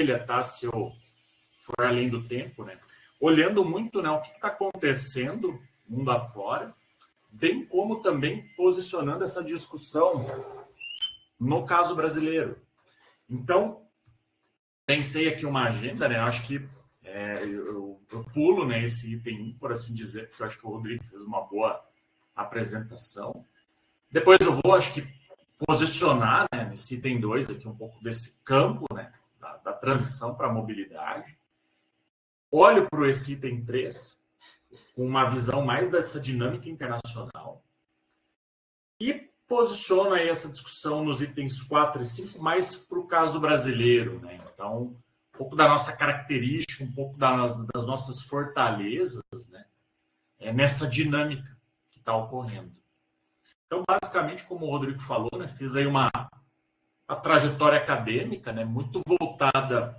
vermelha, tá? Se eu for além do tempo, né? Olhando muito, né, o que está acontecendo mundo afora, bem como também posicionando essa discussão no caso brasileiro. Então, pensei aqui uma agenda, né? Acho que eu pulo, né, esse item 1, por assim dizer, porque eu acho que o Rodrigo fez uma boa apresentação. Depois eu vou, acho que, posicionar, né, nesse item 2 aqui um pouco desse campo, né, da transição para a mobilidade. Olho para esse item 3 com uma visão mais dessa dinâmica internacional e posiciono aí essa discussão nos itens 4 e 5 mais para o caso brasileiro, né? Então, um pouco da nossa característica, um pouco das nossas fortalezas, né? Nessa dinâmica que está ocorrendo. Então, basicamente, como o Rodrigo falou, né, fiz aí uma trajetória acadêmica, né, muito voltada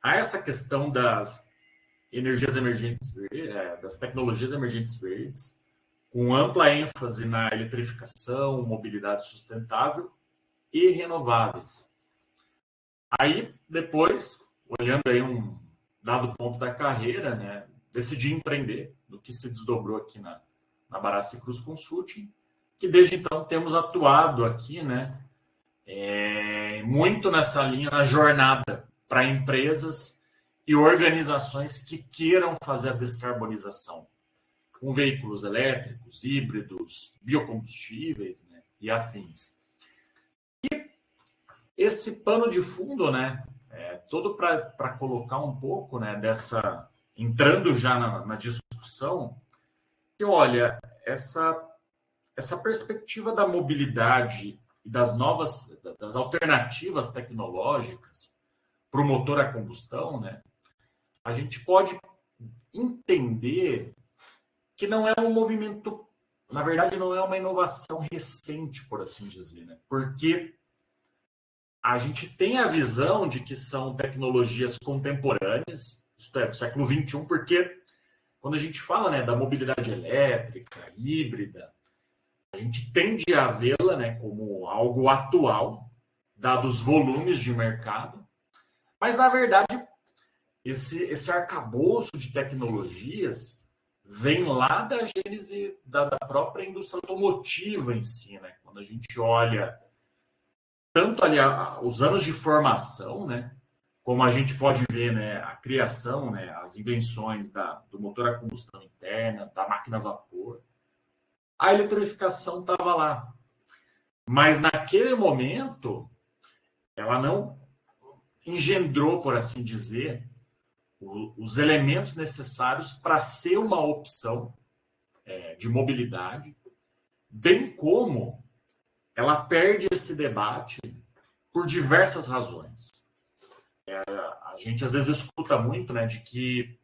a essa questão das energias emergentes, das tecnologias emergentes verdes, com ampla ênfase na eletrificação, mobilidade sustentável e renováveis. Aí, depois, olhando aí um dado ponto da carreira, né, decidi empreender, do que se desdobrou aqui na Barassi Cruz Consulting, que desde então temos atuado aqui, né, muito nessa linha, na jornada para empresas e organizações que queiram fazer a descarbonização, com veículos elétricos, híbridos, biocombustíveis, né, e afins. E esse pano de fundo, né, todo para colocar um pouco, né, dessa, entrando já na discussão, que olha, essa perspectiva da mobilidade e das alternativas tecnológicas para o motor a combustão, né, a gente pode entender que não é um movimento, na verdade, não é uma inovação recente, por assim dizer, né? Porque a gente tem a visão de que são tecnologias contemporâneas, isto é, do século XXI, porque quando a gente fala, né, da mobilidade elétrica, híbrida, a gente tende a vê-la, né, como algo atual, dados os volumes de mercado, mas, na verdade, esse arcabouço de tecnologias vem lá da gênese da própria indústria automotiva em si, né? Quando a gente olha tanto ali os anos de formação, né? Como a gente pode ver, né, a criação, né, as invenções do motor a combustão interna, da máquina a vapor, a eletrificação estava lá. Mas naquele momento, ela não engendrou, por assim dizer, os elementos necessários para ser uma opção de mobilidade, bem como ela perde esse debate por diversas razões. A gente às vezes escuta muito, né, de que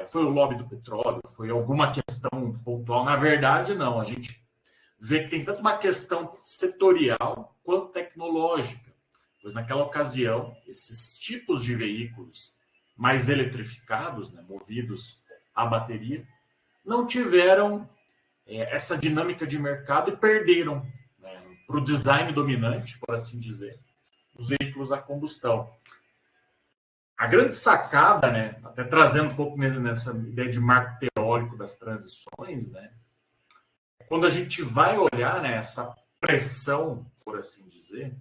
foi o lobby do petróleo, foi alguma questão pontual. Na verdade, não. A gente vê que tem tanto uma questão setorial quanto tecnológica, pois naquela ocasião, esses tipos de veículos mais eletrificados, né, movidos a bateria, não tiveram essa dinâmica de mercado e perderam, né, para o design dominante, por assim dizer, os veículos a combustão. A grande sacada, né, até trazendo um pouco nessa ideia de marco teórico das transições, né, quando a gente vai olhar, né, essa pressão, por assim dizer,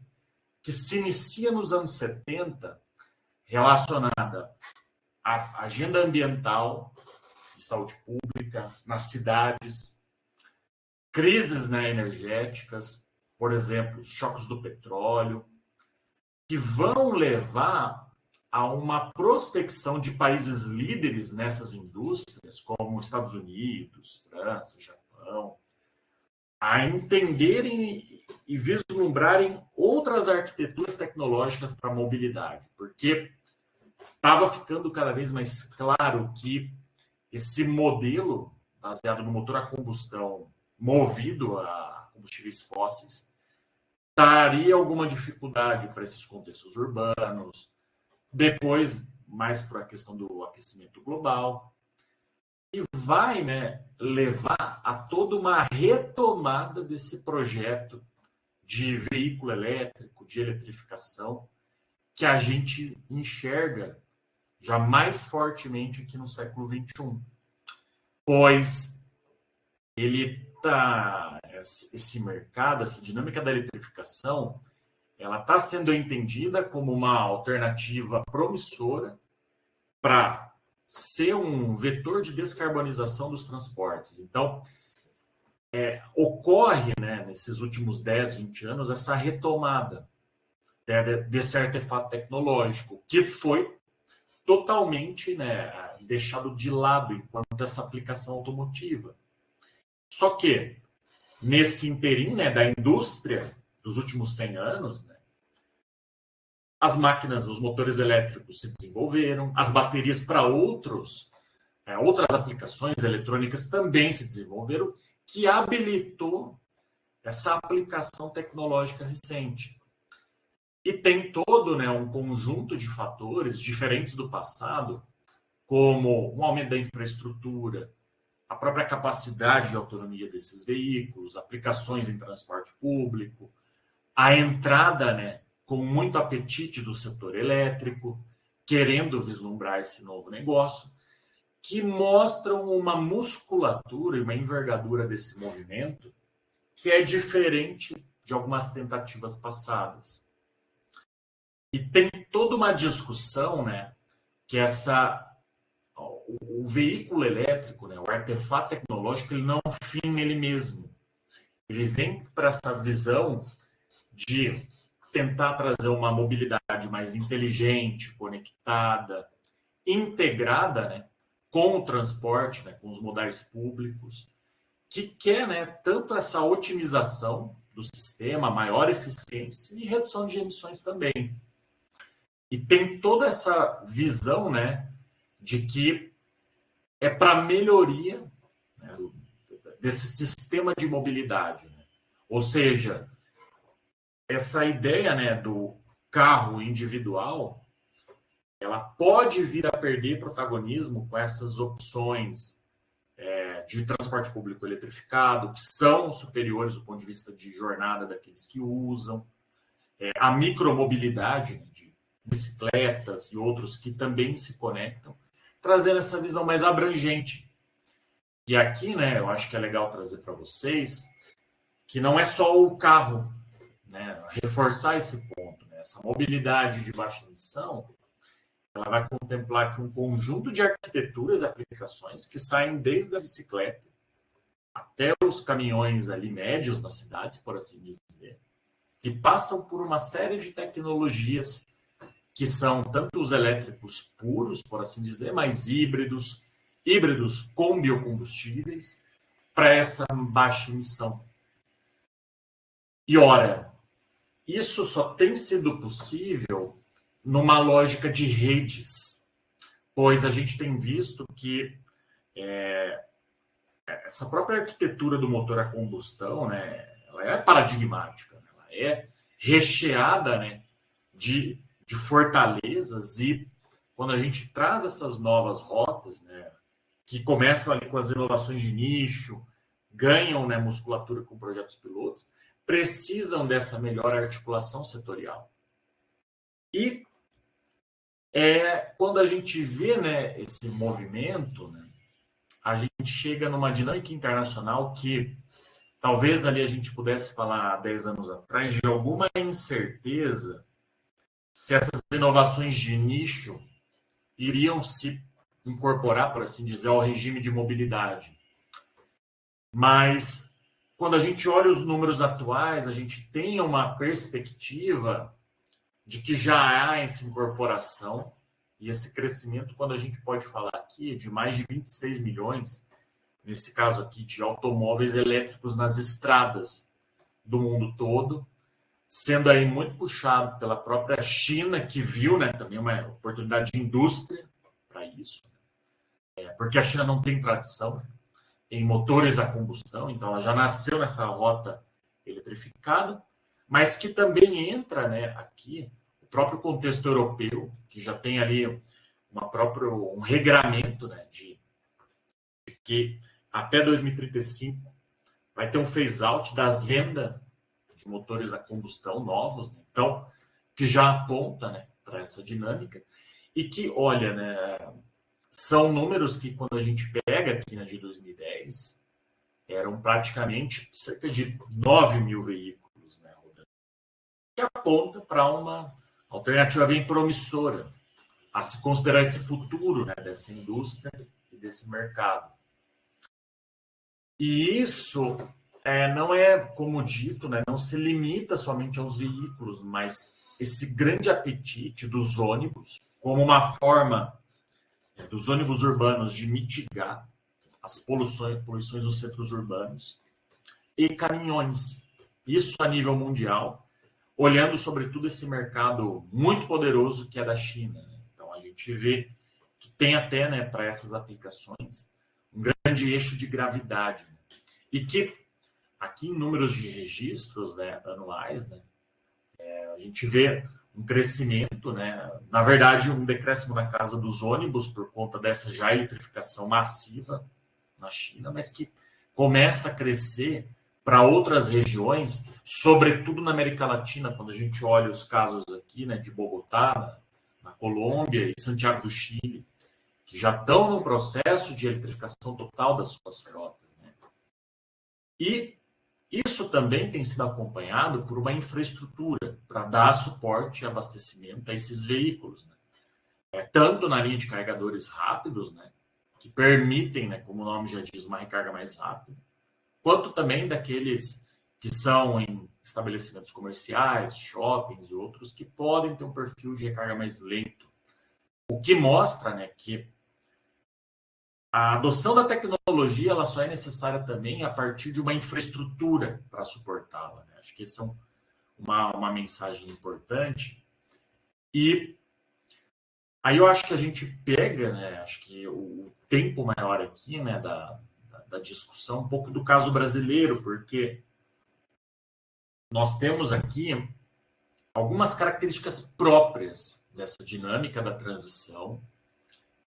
que se inicia nos anos 70, relacionada à agenda ambiental, de saúde pública, nas cidades, crises, né, energéticas, por exemplo, os choques do petróleo, que vão levar a uma prospecção de países líderes nessas indústrias, como Estados Unidos, França, Japão, a entenderem e vislumbrarem outras arquiteturas tecnológicas para a mobilidade, porque estava ficando cada vez mais claro que esse modelo baseado no motor a combustão movido a combustíveis fósseis daria alguma dificuldade para esses contextos urbanos, depois mais para a questão do aquecimento global, e vai, né, levar a toda uma retomada desse projeto de veículo elétrico, de eletrificação, que a gente enxerga já mais fortemente aqui no século XXI, pois esse mercado, essa dinâmica da eletrificação, ela está sendo entendida como uma alternativa promissora para ser um vetor de descarbonização dos transportes. Então, ocorre, né, nesses últimos 10, 20 anos, essa retomada, né, desse artefato tecnológico, que foi totalmente, né, deixado de lado enquanto essa aplicação automotiva. Só que, nesse inteirinho, né, da indústria dos últimos 100 anos, né, as máquinas, os motores elétricos se desenvolveram, as baterias para outras aplicações eletrônicas também se desenvolveram, que habilitou essa aplicação tecnológica recente. E tem todo, né, um conjunto de fatores diferentes do passado, como um aumento da infraestrutura, a própria capacidade de autonomia desses veículos, aplicações em transporte público, a entrada, né, com muito apetite do setor elétrico, querendo vislumbrar esse novo negócio, que mostram uma musculatura e uma envergadura desse movimento que é diferente de algumas tentativas passadas. E tem toda uma discussão, né, que o veículo elétrico, né, o artefato tecnológico, ele não é um fim nele mesmo. Ele vem para essa visão de tentar trazer uma mobilidade mais inteligente, conectada, integrada, né, com o transporte, né, com os modais públicos, que quer, né, tanto essa otimização do sistema, maior eficiência e redução de emissões também. E tem toda essa visão, né, de que é para melhoria, né, desse sistema de mobilidade, né? Ou seja, essa ideia, né, do carro individual, ela pode vir a perder protagonismo com essas opções de transporte público eletrificado, que são superiores do ponto de vista de jornada daqueles que usam, a micromobilidade, né, de bicicletas e outros que também se conectam, trazendo essa visão mais abrangente. E aqui, né, eu acho que é legal trazer para vocês que não é só o carro, né, reforçar esse ponto, né, essa mobilidade de baixa emissão, ela vai contemplar aqui um conjunto de arquiteturas e aplicações que saem desde a bicicleta até os caminhões ali médios nas cidades, por assim dizer, e passam por uma série de tecnologias que são tanto os elétricos puros, por assim dizer, mas híbridos com biocombustíveis, para essa baixa emissão. E ora, isso só tem sido possível numa lógica de redes, pois a gente tem visto que essa própria arquitetura do motor a combustão, né, ela é paradigmática, né, ela é recheada, né, de fortalezas, e quando a gente traz essas novas rotas, né, que começam ali com as inovações de nicho, ganham, né, musculatura com projetos pilotos, precisam dessa melhor articulação setorial. E quando a gente vê, né, esse movimento, né, a gente chega numa dinâmica internacional que talvez ali a gente pudesse falar há 10 anos atrás de alguma incerteza se essas inovações de nicho iriam se incorporar, por assim dizer, ao regime de mobilidade. Mas quando a gente olha os números atuais, a gente tem uma perspectiva de que já há essa incorporação e esse crescimento, quando a gente pode falar aqui de mais de 26 milhões, nesse caso aqui, de automóveis elétricos nas estradas do mundo todo, sendo aí muito puxado pela própria China, que viu, né, também uma oportunidade de indústria para isso, porque a China não tem tradição em motores a combustão, então ela já nasceu nessa rota eletrificada, mas que também entra, né, aqui o próprio contexto europeu, que já tem ali um regramento, né, de que até 2035 vai ter um phase-out da venda de motores a combustão novos, né? Então, que já aponta, né, para essa dinâmica, e que, olha, né, são números que, quando a gente pega aqui na de 2010, eram praticamente cerca de 9 mil veículos, né, rodando, que aponta para uma alternativa bem promissora a se considerar esse futuro, né, dessa indústria e desse mercado. E isso não é, como dito, né, não se limita somente aos veículos, mas esse grande apetite dos ônibus, como uma forma dos ônibus urbanos de mitigar as poluições dos centros urbanos, e caminhões. Isso a nível mundial, olhando sobretudo esse mercado muito poderoso que é da China, né? Então a gente vê que tem até, né, para essas aplicações um grande eixo de gravidade, né? E que aqui em números de registros, né, anuais, né, a gente vê um crescimento, né, na verdade um decréscimo na casa dos ônibus por conta dessa já eletrificação massiva na China, mas que começa a crescer para outras regiões, sobretudo na América Latina, quando a gente olha os casos aqui, né, de Bogotá, na Colômbia e Santiago do Chile, que já estão no processo de eletrificação total das suas frotas, né? E isso também tem sido acompanhado por uma infraestrutura para dar suporte e abastecimento a esses veículos, né? Tanto na linha de carregadores rápidos, né, que permitem, né, como o nome já diz, uma recarga mais rápida, quanto também daqueles que são em estabelecimentos comerciais, shoppings e outros, que podem ter um perfil de recarga mais lento. O que mostra, né, que a adoção da tecnologia ela só é necessária também a partir de uma infraestrutura para suportá-la, né? Acho que essa é uma mensagem importante. E aí eu acho que a gente pega, né, acho que o tempo maior aqui, né, da discussão, um pouco do caso brasileiro, porque nós temos aqui algumas características próprias dessa dinâmica da transição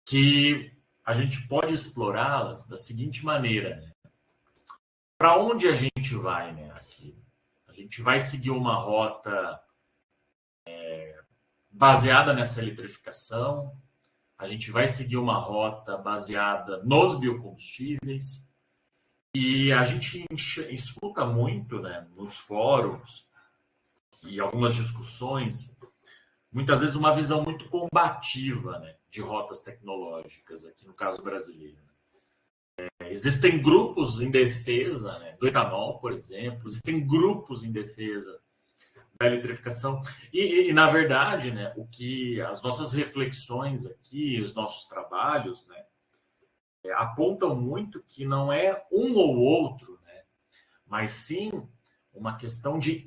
que a gente pode explorá-las da seguinte maneira, né? Para onde a gente vai, né? Aqui? A gente vai seguir uma rota baseada nessa eletrificação, a gente vai seguir uma rota baseada nos biocombustíveis, e a gente escuta muito, né, nos fóruns e algumas discussões, muitas vezes uma visão muito combativa, né, de rotas tecnológicas, aqui no caso brasileiro. Existem grupos em defesa, né, do etanol, por exemplo, existem grupos em defesa da eletrificação. E na verdade, né, o que as nossas reflexões aqui, os nossos trabalhos, né, apontam muito que não é um ou outro, né, mas sim uma questão de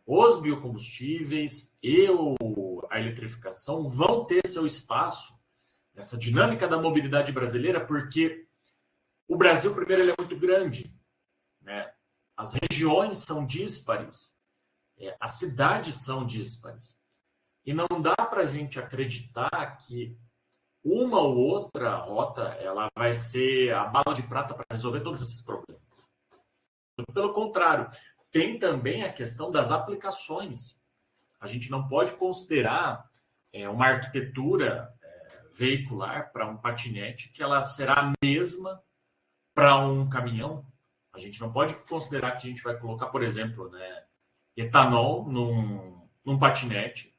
os biocombustíveis e a eletrificação vão ter seu espaço nessa dinâmica da mobilidade brasileira, porque o Brasil, primeiro, ele é muito grande, né? As regiões são díspares, as cidades são díspares. E não dá para a gente acreditar que uma ou outra rota ela vai ser a bala de prata para resolver todos esses problemas. Pelo contrário, tem também a questão das aplicações. A gente não pode considerar uma arquitetura veicular para um patinete que ela será a mesma para um caminhão. A gente não pode considerar que a gente vai colocar, por exemplo, né, etanol num patinete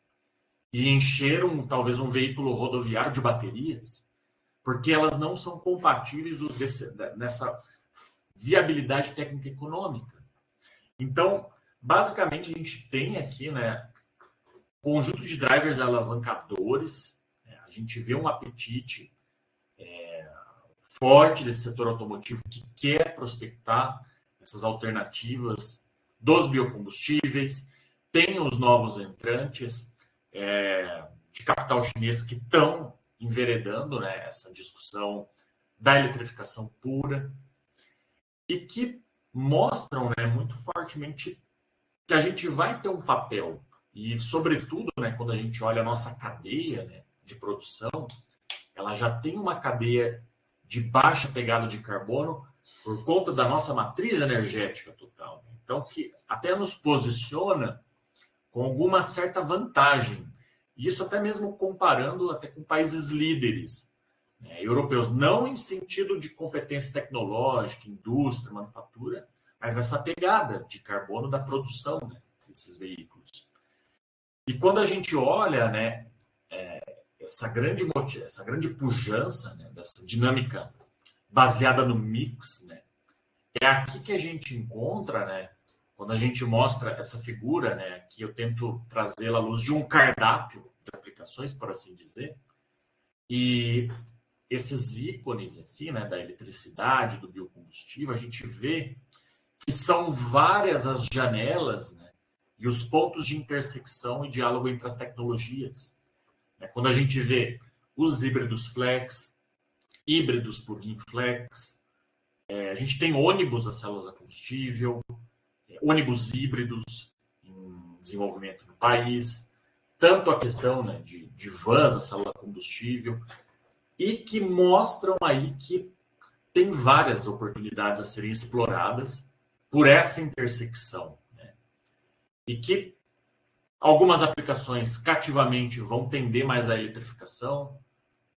e encher talvez um veículo rodoviário de baterias, porque elas não são compatíveis nessa viabilidade técnica e econômica. Então, basicamente, a gente tem aqui, né, conjunto de drivers alavancadores, né, a gente vê um apetite forte desse setor automotivo que quer prospectar essas alternativas dos biocombustíveis, tem os novos entrantes de capital chinês que estão enveredando, né, essa discussão da eletrificação pura e que mostram, né, muito fortemente que a gente vai ter um papel e, sobretudo, né, quando a gente olha a nossa cadeia, né, de produção, ela já tem uma cadeia de baixa pegada de carbono por conta da nossa matriz energética total. Então, que até nos posiciona com alguma certa vantagem. Isso até mesmo comparando até com países líderes, né, europeus, não em sentido de competência tecnológica, indústria, manufatura, mas essa pegada de carbono da produção, né, desses veículos. E quando a gente olha, né, essa grande pujança, né, dessa dinâmica baseada no mix, né, é aqui que a gente encontra, né, quando a gente mostra essa figura, né, que eu tento trazê-la à luz de um cardápio de aplicações, por assim dizer, e esses ícones aqui, né, da eletricidade, do biocombustível, a gente vê que são várias as janelas, né, e os pontos de intersecção e diálogo entre as tecnologias. Quando a gente vê os híbridos flex, híbridos plug-in flex, a gente tem ônibus a células a combustível, ônibus híbridos em desenvolvimento no país, tanto a questão, né, de vans a célula a combustível, e que mostram aí que tem várias oportunidades a serem exploradas por essa intersecção, né? E que algumas aplicações cativamente vão tender mais à eletrificação,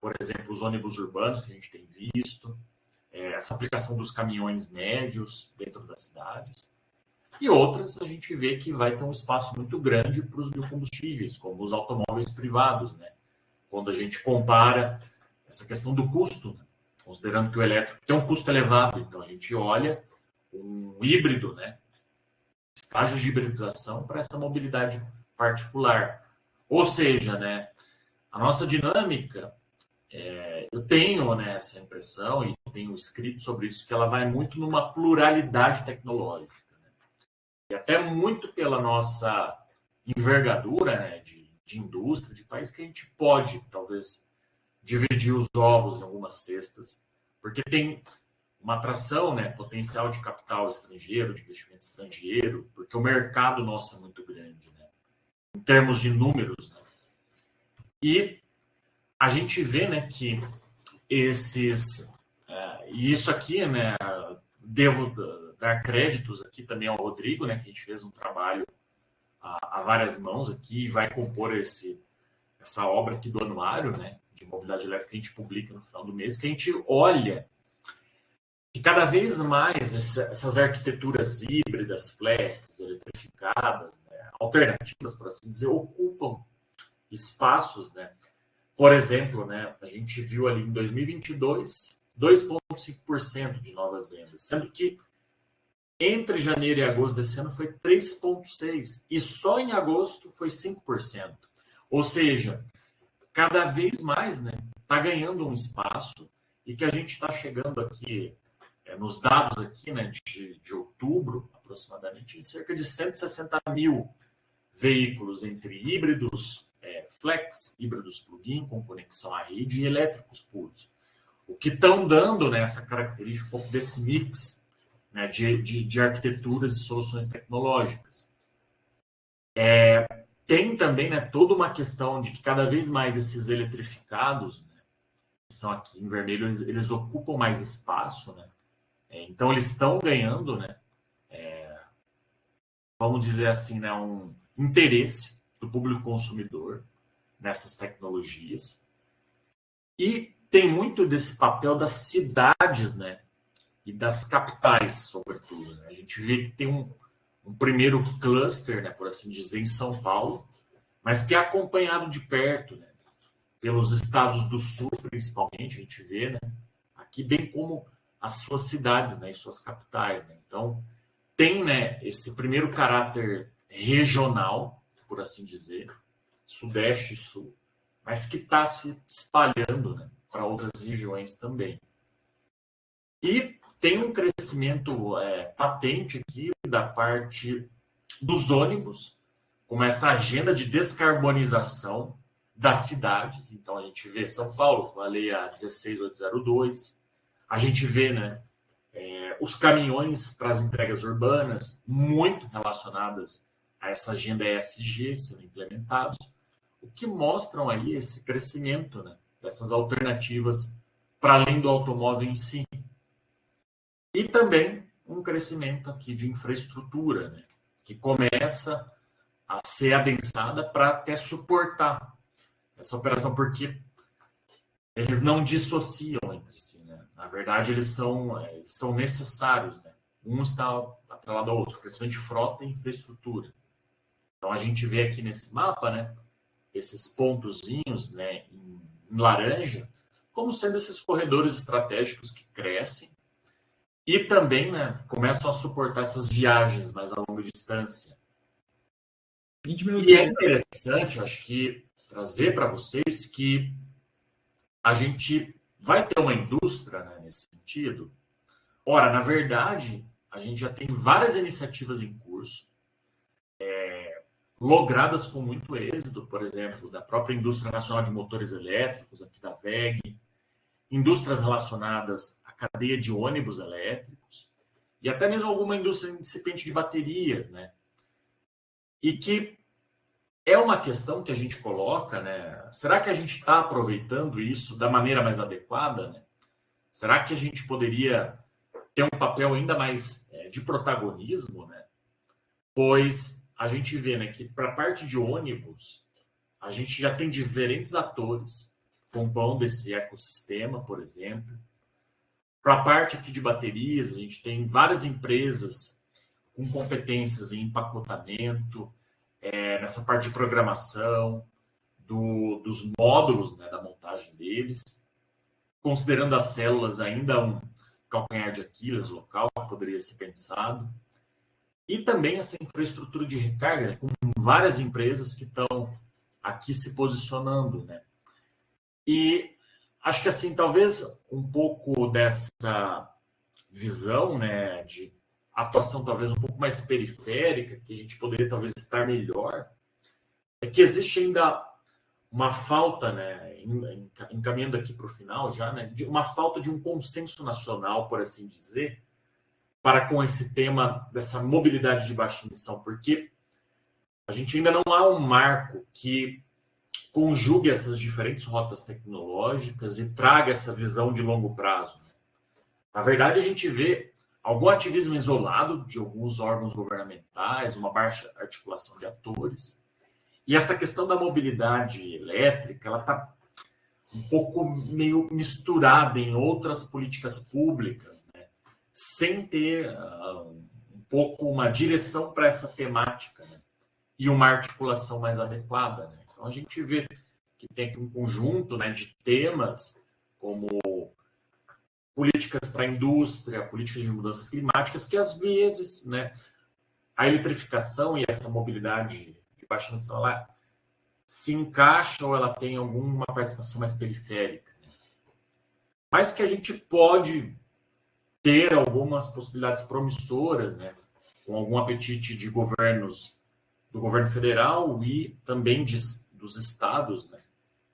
por exemplo, os ônibus urbanos que a gente tem visto, essa aplicação dos caminhões médios dentro das cidades, e outras a gente vê que vai ter um espaço muito grande para os biocombustíveis, como os automóveis privados, né? Quando a gente compara essa questão do custo, né? Considerando que o elétrico tem um custo elevado, então a gente olha um híbrido, né, estágios de hibridização para essa mobilidade particular. Ou seja, né, a nossa dinâmica, eu tenho, né, essa impressão e tenho escrito sobre isso, que ela vai muito numa pluralidade tecnológica, né? E até muito pela nossa envergadura, né, de indústria, de país, que a gente pode, talvez, dividir os ovos em algumas cestas, porque tem uma atração, né, potencial de capital estrangeiro, de investimento estrangeiro, porque o mercado nosso é muito grande, né, em termos de números, né? E a gente vê, né, que e isso aqui, né, devo dar créditos aqui também ao Rodrigo, né, que a gente fez um trabalho a várias mãos aqui e vai compor essa obra aqui do anuário, né, de mobilidade elétrica que a gente publica no final do mês, que a gente olha que cada vez mais essas arquiteturas híbridas, flex, eletrificadas, né, alternativas, por assim dizer, ocupam espaços, né? Por exemplo, né, a gente viu ali em 2022 2,5% de novas vendas, sendo que entre janeiro e agosto desse ano foi 3,6% e só em agosto foi 5%. Ou seja, cada vez mais, né, está ganhando um espaço e que a gente está chegando aqui nos dados aqui, né, de outubro, aproximadamente, em cerca de 160 mil veículos entre híbridos flex, híbridos plug-in com conexão à rede e elétricos puros. O que estão dando, né, essa característica um pouco desse mix, né, de arquiteturas e soluções tecnológicas. Tem também, né, toda uma questão de que cada vez mais esses eletrificados, né, que são aqui em vermelho, eles ocupam mais espaço, né? Então eles estão ganhando, né, vamos dizer assim, né, um interesse do público consumidor nessas tecnologias. E tem muito desse papel das cidades, né, e das capitais, sobretudo, né? A gente vê que tem um primeiro cluster, né, por assim dizer, em São Paulo, mas que é acompanhado de perto, né, pelos estados do sul, principalmente, a gente vê, né, aqui, bem como as suas cidades, né, e suas capitais, né? Então, tem, né, esse primeiro caráter regional, por assim dizer, sudeste e sul, mas que está se espalhando, né, para outras regiões também. E tem um crescimento patente aqui da parte dos ônibus, com essa agenda de descarbonização das cidades. Então, a gente vê São Paulo, falei a 16802, a gente vê, né, os caminhões para as entregas urbanas, muito relacionadas a essa agenda ESG sendo implementados, o que mostram aí esse crescimento, né, dessas alternativas para além do automóvel em si. E também um crescimento aqui de infraestrutura, né, que começa a ser adensada para até suportar essa operação, porque eles não dissociam entre si, né? Na verdade, eles são necessários, né? Um está atrelado ao outro, crescimento de frota e infraestrutura. Então, a gente vê aqui nesse mapa, né, esses pontozinhos, né, em laranja, como sendo esses corredores estratégicos que crescem e também, né, começam a suportar essas viagens mais a longa distância. 20 minutos. E é interessante, eu acho que, trazer para vocês que a gente vai ter uma indústria, né, nesse sentido. Ora, na verdade, a gente já tem várias iniciativas em curso, logradas com muito êxito, por exemplo, da própria Indústria Nacional de Motores Elétricos, aqui da WEG, indústrias relacionadas à cadeia de ônibus elétricos, e até mesmo alguma indústria incipiente de baterias, né? E que é uma questão que a gente coloca, né? Será que a gente está aproveitando isso da maneira mais adequada, né? Será que a gente poderia ter um papel ainda mais de protagonismo, né? Pois a gente vê, né, que para a parte de ônibus, a gente já tem diferentes atores compondo esse ecossistema, por exemplo. Para a parte aqui de baterias, a gente tem várias empresas com competências em empacotamento, nessa parte de programação, dos módulos, né, da montagem deles, considerando as células ainda um calcanhar de Aquiles local que poderia ser pensado. E também essa infraestrutura de recarga, com várias empresas que estão aqui se posicionando, né? E acho que, assim, talvez um pouco dessa visão, né, de atuação talvez um pouco mais periférica, que a gente poderia talvez estar melhor, é que existe ainda uma falta, né, encaminhando aqui para o final já, né, de uma falta de um consenso nacional, por assim dizer, para com esse tema dessa mobilidade de baixa emissão, porque a gente ainda não há um marco que conjugue essas diferentes rotas tecnológicas e traga essa visão de longo prazo. Na verdade, a gente vê algum ativismo isolado de alguns órgãos governamentais, uma baixa articulação de atores, e essa questão da mobilidade elétrica, ela está um pouco meio misturada em outras políticas públicas, né? Sem ter um pouco uma direção para essa temática, né? E uma articulação mais adequada, né? Então a gente vê que tem aqui um conjunto, né, de temas como políticas para a indústria, políticas de mudanças climáticas, que às vezes, né, a eletrificação e essa mobilidade de baixa emissão, ela se encaixa ou ela tem alguma participação mais periférica, né? Mas que a gente pode ter algumas possibilidades promissoras, né, com algum apetite de governos, do governo federal e também dos estados, né,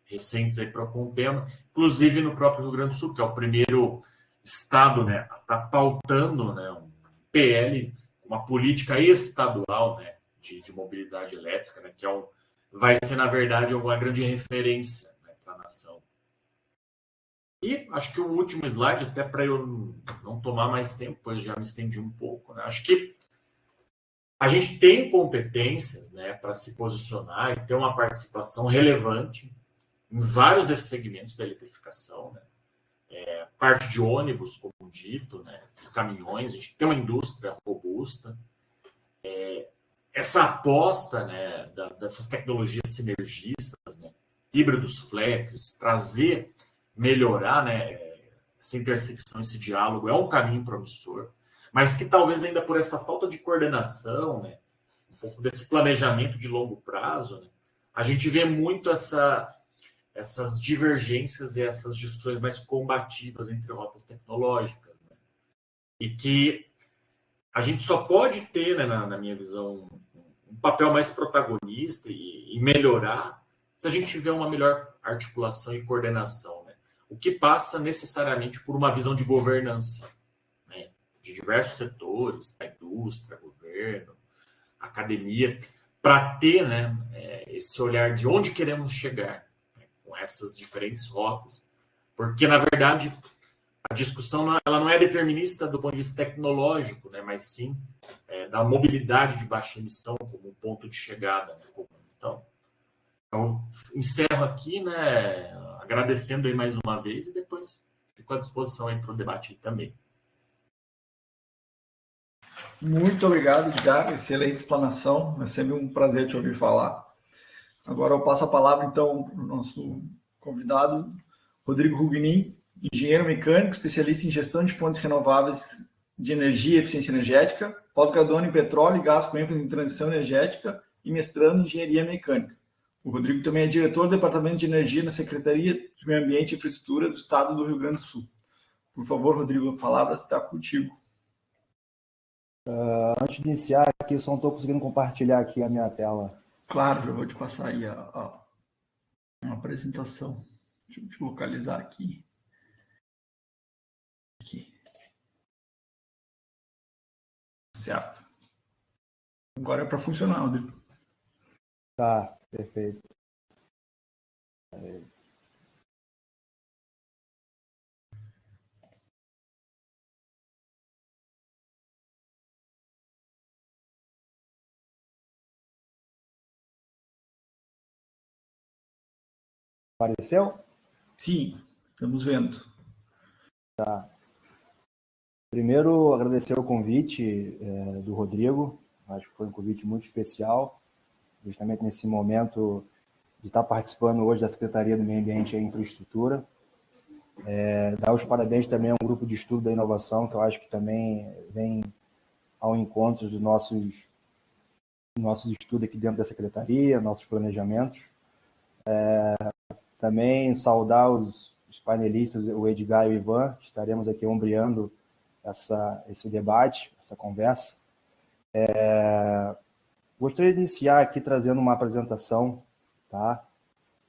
recentes aí para o tema, inclusive no próprio Rio Grande do Sul, que é o primeiro estado, né, a estar pautando, né, um PL, uma política estadual, né, de mobilidade elétrica, né, que vai ser, na verdade, uma grande referência, né, para a nação. E acho que o último slide, até para eu não tomar mais tempo, pois já me estendi um pouco, né, acho que a gente tem competências, né, para se posicionar e ter uma participação relevante em vários desses segmentos da eletrificação, né? Parte de ônibus, como dito, né? Caminhões, a gente tem uma indústria robusta. Essa aposta, né, dessas tecnologias sinergistas, né, híbridos flex, melhorar, né, essa intersecção, esse diálogo, é um caminho promissor, mas que talvez ainda por essa falta de coordenação, né, um pouco desse planejamento de longo prazo, né, a gente vê muito essas divergências e essas discussões mais combativas entre rotas tecnológicas, né? E que a gente só pode ter, né, na minha visão, um papel mais protagonista e melhorar se a gente tiver uma melhor articulação e coordenação, né? O que passa necessariamente por uma visão de governança, né, de diversos setores, da indústria, governo, academia, para ter, né, esse olhar de onde queremos chegar, com essas diferentes rotas, porque, na verdade, a discussão ela não é determinista do ponto de vista tecnológico, né, mas sim da mobilidade de baixa emissão como um ponto de chegada. Né? Então, eu encerro aqui, né, agradecendo aí mais uma vez e depois fico à disposição aí para o debate também. Muito obrigado, Edgar. Excelente explanação. É sempre um prazer te ouvir falar. Agora eu passo a palavra, então, para o nosso convidado, Rodrigo Rugnin, engenheiro mecânico, especialista em gestão de fontes renováveis de energia e eficiência energética, pós-graduando em petróleo e gás com ênfase em transição energética e mestrando em engenharia mecânica. O Rodrigo também é diretor do Departamento de Energia na Secretaria de Meio Ambiente e Infraestrutura do Estado do Rio Grande do Sul. Por favor, Rodrigo, a palavra está contigo. Antes de iniciar aqui, eu só não estou conseguindo compartilhar aqui a minha tela. Claro, já vou te passar aí a apresentação. Deixa eu te localizar aqui. Certo. Agora é para funcionar, Rodrigo. Tá, perfeito. Apareceu? Sim, estamos vendo. Tá. Primeiro, agradecer o convite do Rodrigo. Acho que foi um convite muito especial, justamente nesse momento de estar participando hoje da Secretaria do Meio Ambiente e Infraestrutura. Dar os parabéns também a um grupo de estudo da inovação, que eu acho que também vem ao encontro dos nossos estudos aqui dentro da Secretaria, nossos planejamentos. Também saudar os painelistas, o Edgar e o Ivan, estaremos aqui ombreando esse debate, essa conversa. Gostaria de iniciar aqui trazendo uma apresentação, tá?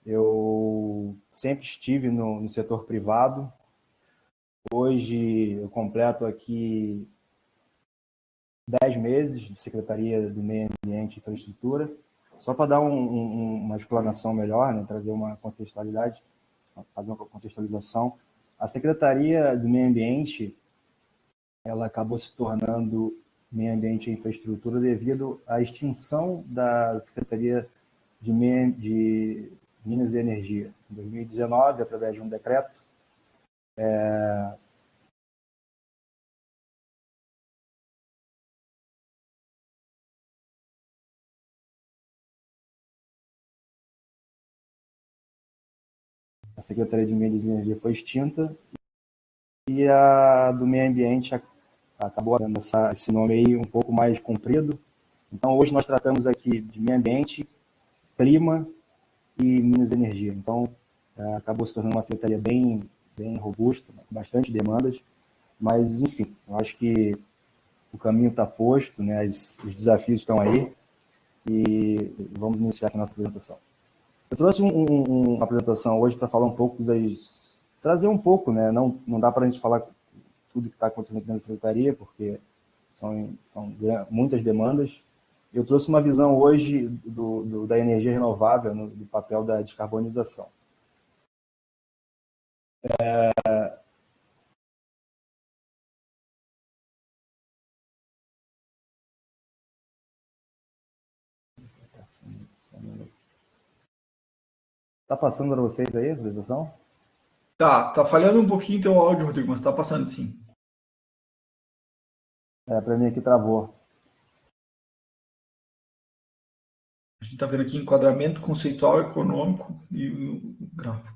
Eu sempre estive no setor privado. Hoje eu completo aqui 10 meses de Secretaria do Meio Ambiente e Infraestrutura. Só para dar uma explanação melhor, né, trazer uma contextualidade, fazer uma contextualização. A Secretaria do Meio Ambiente, ela acabou se tornando Meio Ambiente e Infraestrutura devido à extinção da Secretaria de Minas e Energia. Em 2019, através de um decreto, a Secretaria de Minas e Energia foi extinta e a do Meio Ambiente acabou dando esse nome aí um pouco mais comprido. Então, hoje nós tratamos aqui de meio ambiente, clima e Minas e Energia. Então, acabou se tornando uma secretaria bem robusta, bastante demandas, mas, enfim, eu acho que o caminho está posto, né? Os desafios estão aí e vamos iniciar aqui a nossa apresentação. Eu trouxe uma apresentação hoje para falar um pouco trazer um pouco, né? Não dá para a gente falar tudo que está acontecendo aqui na secretaria, porque são muitas demandas. Eu trouxe uma visão hoje da energia renovável, do papel da descarbonização. Está passando para vocês aí a apresentação? Tá falhando um pouquinho teu áudio, Rodrigo, mas tá passando sim. Para mim aqui travou. A gente tá vendo aqui enquadramento conceitual, econômico e o gráfico.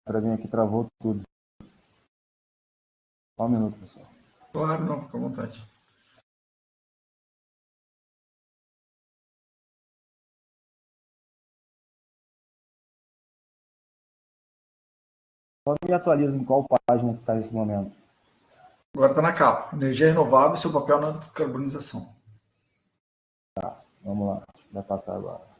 Para mim aqui travou tudo. Só um minuto, pessoal. Claro, não, fica à vontade. Só me atualiza em qual página que está nesse momento. Agora está na capa. Energia renovável e seu papel na descarbonização. Vamos lá, vai passar agora.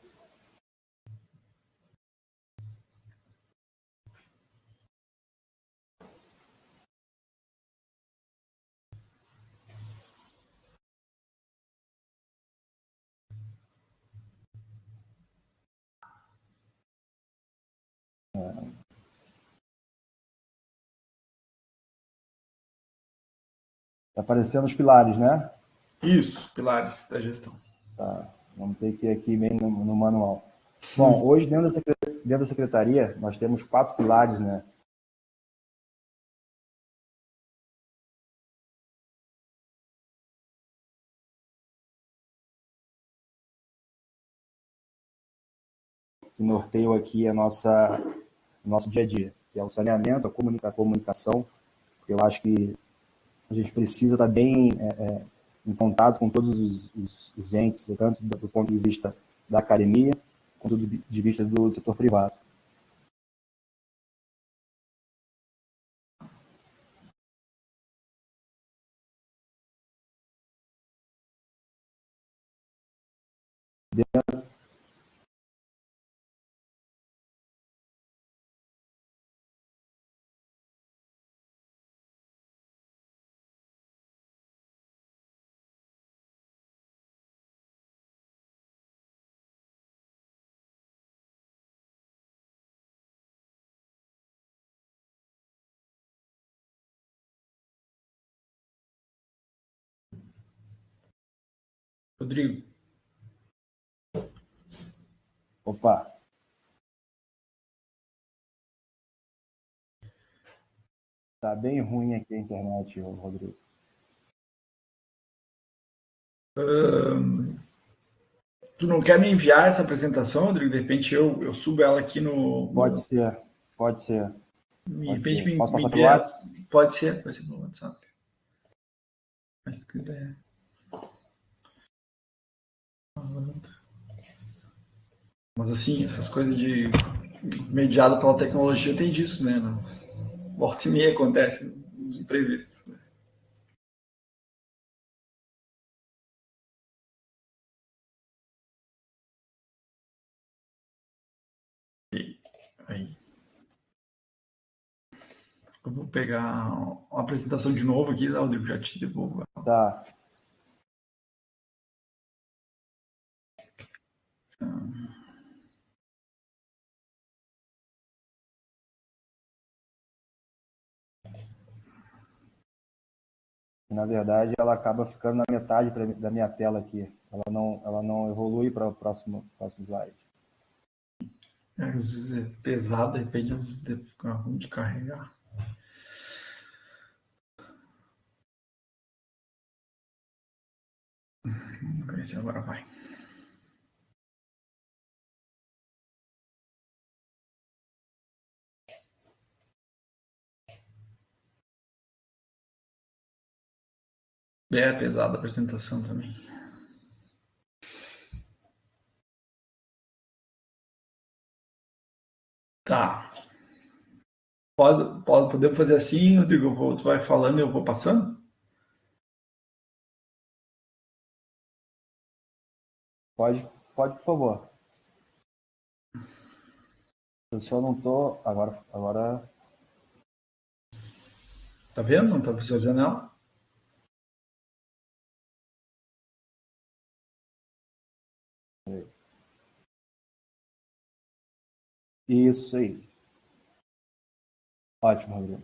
Está aparecendo os pilares, né? Isso, pilares da gestão. Tá. Vamos ter que ir aqui bem no manual. Bom, hoje dentro da secretaria nós temos 4 pilares, né? Que norteiam aqui o nosso dia a dia, que é o saneamento, a comunicação. Eu acho que a gente precisa estar bem em contato com todos os entes, tanto do ponto de vista da academia, quanto de vista do setor privado. Rodrigo. Opa! Tá bem ruim aqui a internet, Rodrigo. Tu não quer me enviar essa apresentação, Rodrigo? De repente eu subo ela aqui Pode ser, pode ser. De Pode repente ser. Posso me passar pelo envia. WhatsApp? Pode ser pelo WhatsApp. Mas se tu quiser. Mas assim, essas coisas de mediado pela tecnologia tem disso, né? Volta e meia acontece os imprevistos, né? Aí. Eu vou pegar uma apresentação de novo aqui, Rodrigo, já te devolvo. Tá. Na verdade, ela acaba ficando na metade da minha tela aqui. Ela não evolui para o próximo slide. Às vezes é pesado, de repente às vezes fica ruim de carregar. Vamos ver se agora vai. É pesada a apresentação também. Tá. Podemos fazer assim, Rodrigo? Tu vai falando e eu vou passando? Pode, por favor. Eu só não tô agora. Tá vendo? Não tá visualizando ela? Isso aí. Ótimo, Rodrigo.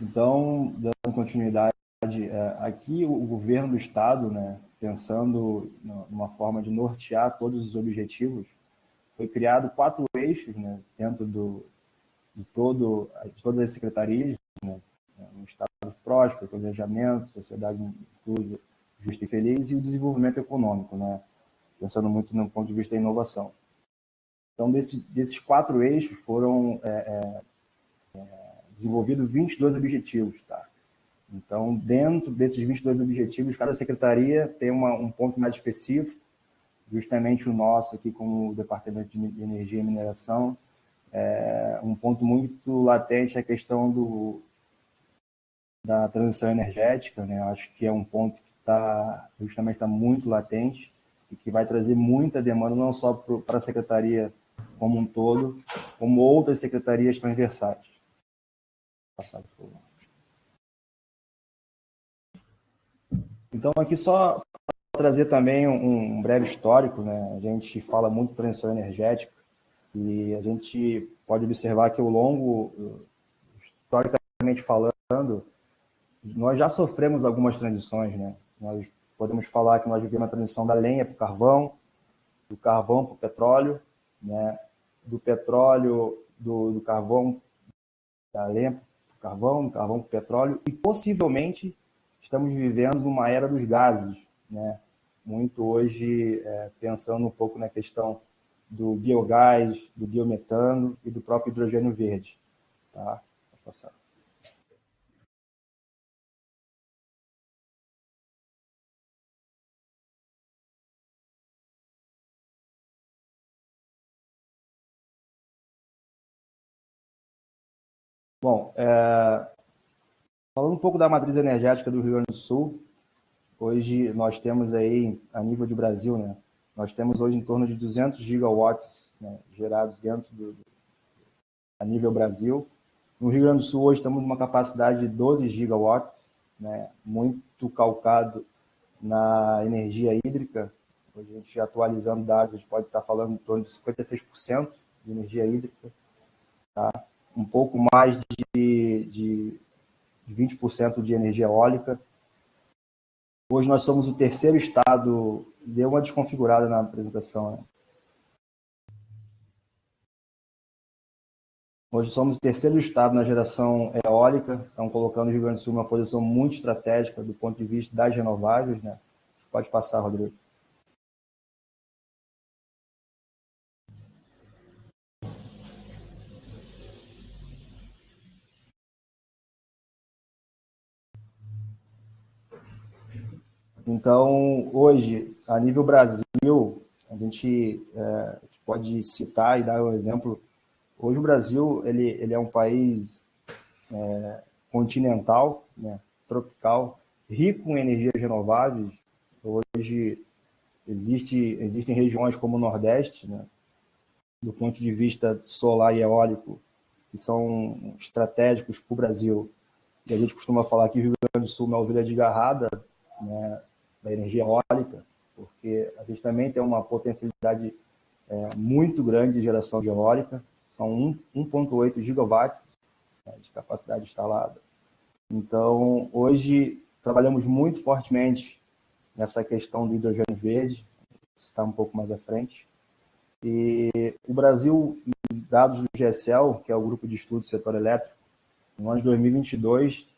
Então, dando continuidade, aqui o governo do estado, né, pensando numa forma de nortear todos os objetivos, foi criado 4 eixos, né, dentro de todas as secretarias, né, um estado próspero, planejamento, sociedade inclusiva, justa e feliz, e o desenvolvimento econômico, né, pensando muito no ponto de vista da inovação. Então, desses 4 eixos foram desenvolvidos 22 objetivos, tá? Então, dentro desses 22 objetivos, cada secretaria tem um ponto mais específico, justamente o nosso aqui como o Departamento de Energia e Mineração, um ponto muito latente é a questão da transição energética, né? Acho que é um ponto que justamente está muito latente e que vai trazer muita demanda, não só para a secretaria como um todo, como outras secretarias transversais. Passar, por favor. Então, aqui só trazer também um breve histórico, né? A gente fala muito de transição energética e a gente pode observar que ao longo, historicamente falando, nós já sofremos algumas transições, né? Nós podemos falar que nós vivemos a transição da lenha para o carvão, do carvão para o petróleo, né? Do petróleo, do carvão, da lenha para o carvão, do carvão para o petróleo, e possivelmente estamos vivendo uma era dos gases, né? Muito hoje pensando um pouco na questão do biogás, do biometano e do próprio hidrogênio verde. Tá? Pode passar. Bom, falando um pouco da matriz energética do Rio Grande do Sul, hoje nós temos aí, a nível de Brasil, né, nós temos hoje em torno de 200 gigawatts, né, gerados dentro a nível Brasil. No Rio Grande do Sul, hoje estamos numa capacidade de 12 gigawatts, né, muito calcado na energia hídrica. Hoje a gente, atualizando dados, a gente pode estar falando em torno de 56% de energia hídrica, tá? Um pouco mais de 20% de energia eólica. Hoje nós somos o terceiro estado, deu uma desconfigurada na apresentação, né? Hoje somos o terceiro estado na geração eólica, estão colocando o Rio Grande do Sul numa posição muito estratégica do ponto de vista das renováveis, né? Pode passar, Rodrigo. Então, hoje, a nível Brasil, a gente pode citar e dar um exemplo. Hoje o Brasil ele é um país continental, né, tropical, rico em energias renováveis. Hoje existem regiões como o Nordeste, né, do ponto de vista solar e eólico, que são estratégicos para o Brasil. E a gente costuma falar que o Rio Grande do Sul é uma ovelha desgarrada, né, da energia eólica, porque a gente também tem uma potencialidade muito grande de geração de eólica, são 1,8 gigawatts, né, de capacidade instalada. Então, hoje, trabalhamos muito fortemente nessa questão do hidrogênio verde, está um pouco mais à frente. E o Brasil, dados do GSL, que é o Grupo de Estudos do Setor Elétrico, no ano de 2022,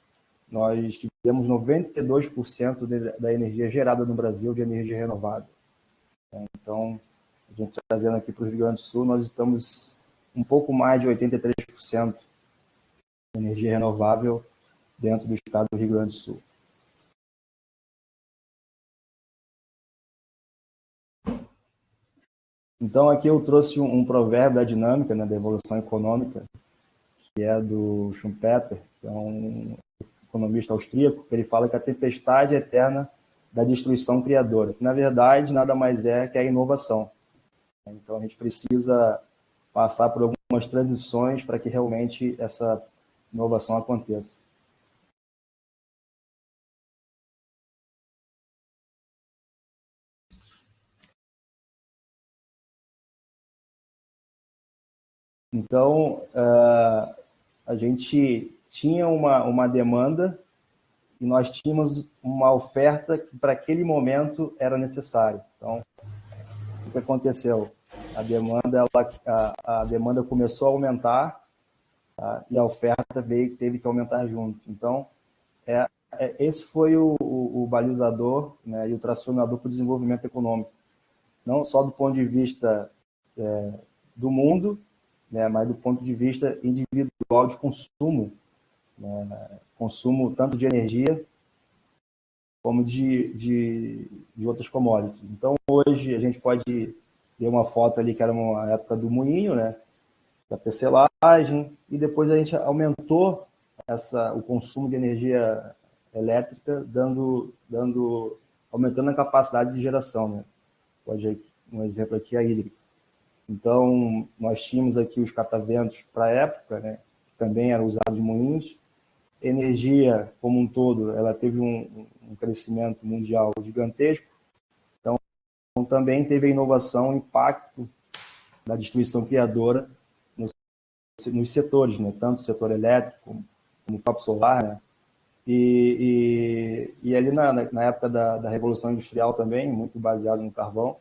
nós tivemos 92% da energia gerada no Brasil de energia renovável. Então, a gente trazendo aqui para o Rio Grande do Sul, nós estamos um pouco mais de 83% de energia renovável dentro do estado do Rio Grande do Sul. Então, aqui eu trouxe um provérbio da dinâmica, né, da evolução econômica, que é do Schumpeter, que é um economista austríaco, que ele fala que a tempestade é eterna da destruição criadora, que na verdade nada mais é que a inovação. Então a gente precisa passar por algumas transições para que realmente essa inovação aconteça. Então a gente tinha uma demanda e nós tínhamos uma oferta que para aquele momento era necessário. Então, o que aconteceu? A demanda começou a aumentar, tá? E a oferta teve que aumentar junto. Então, esse foi o balizador, né, e o tracionador para o desenvolvimento econômico. Não só do ponto de vista do mundo, né, mas do ponto de vista individual de consumo, né, consumo tanto de energia como de outras commodities. Então, hoje, a gente pode ver uma foto ali que era uma época do moinho, né, da tecelagem, e depois a gente aumentou o consumo de energia elétrica, aumentando a capacidade de geração, né? Pode um exemplo aqui, a hídrica. Então, nós tínhamos aqui os cataventos para a época, né, que também eram usados em moinhos. Energia, como um todo, ela teve um crescimento mundial gigantesco. Então, também teve a inovação, o impacto da destruição criadora nos setores, né, tanto o setor elétrico como o próprio solar, né, E ali na época da Revolução Industrial também, muito baseado no carvão.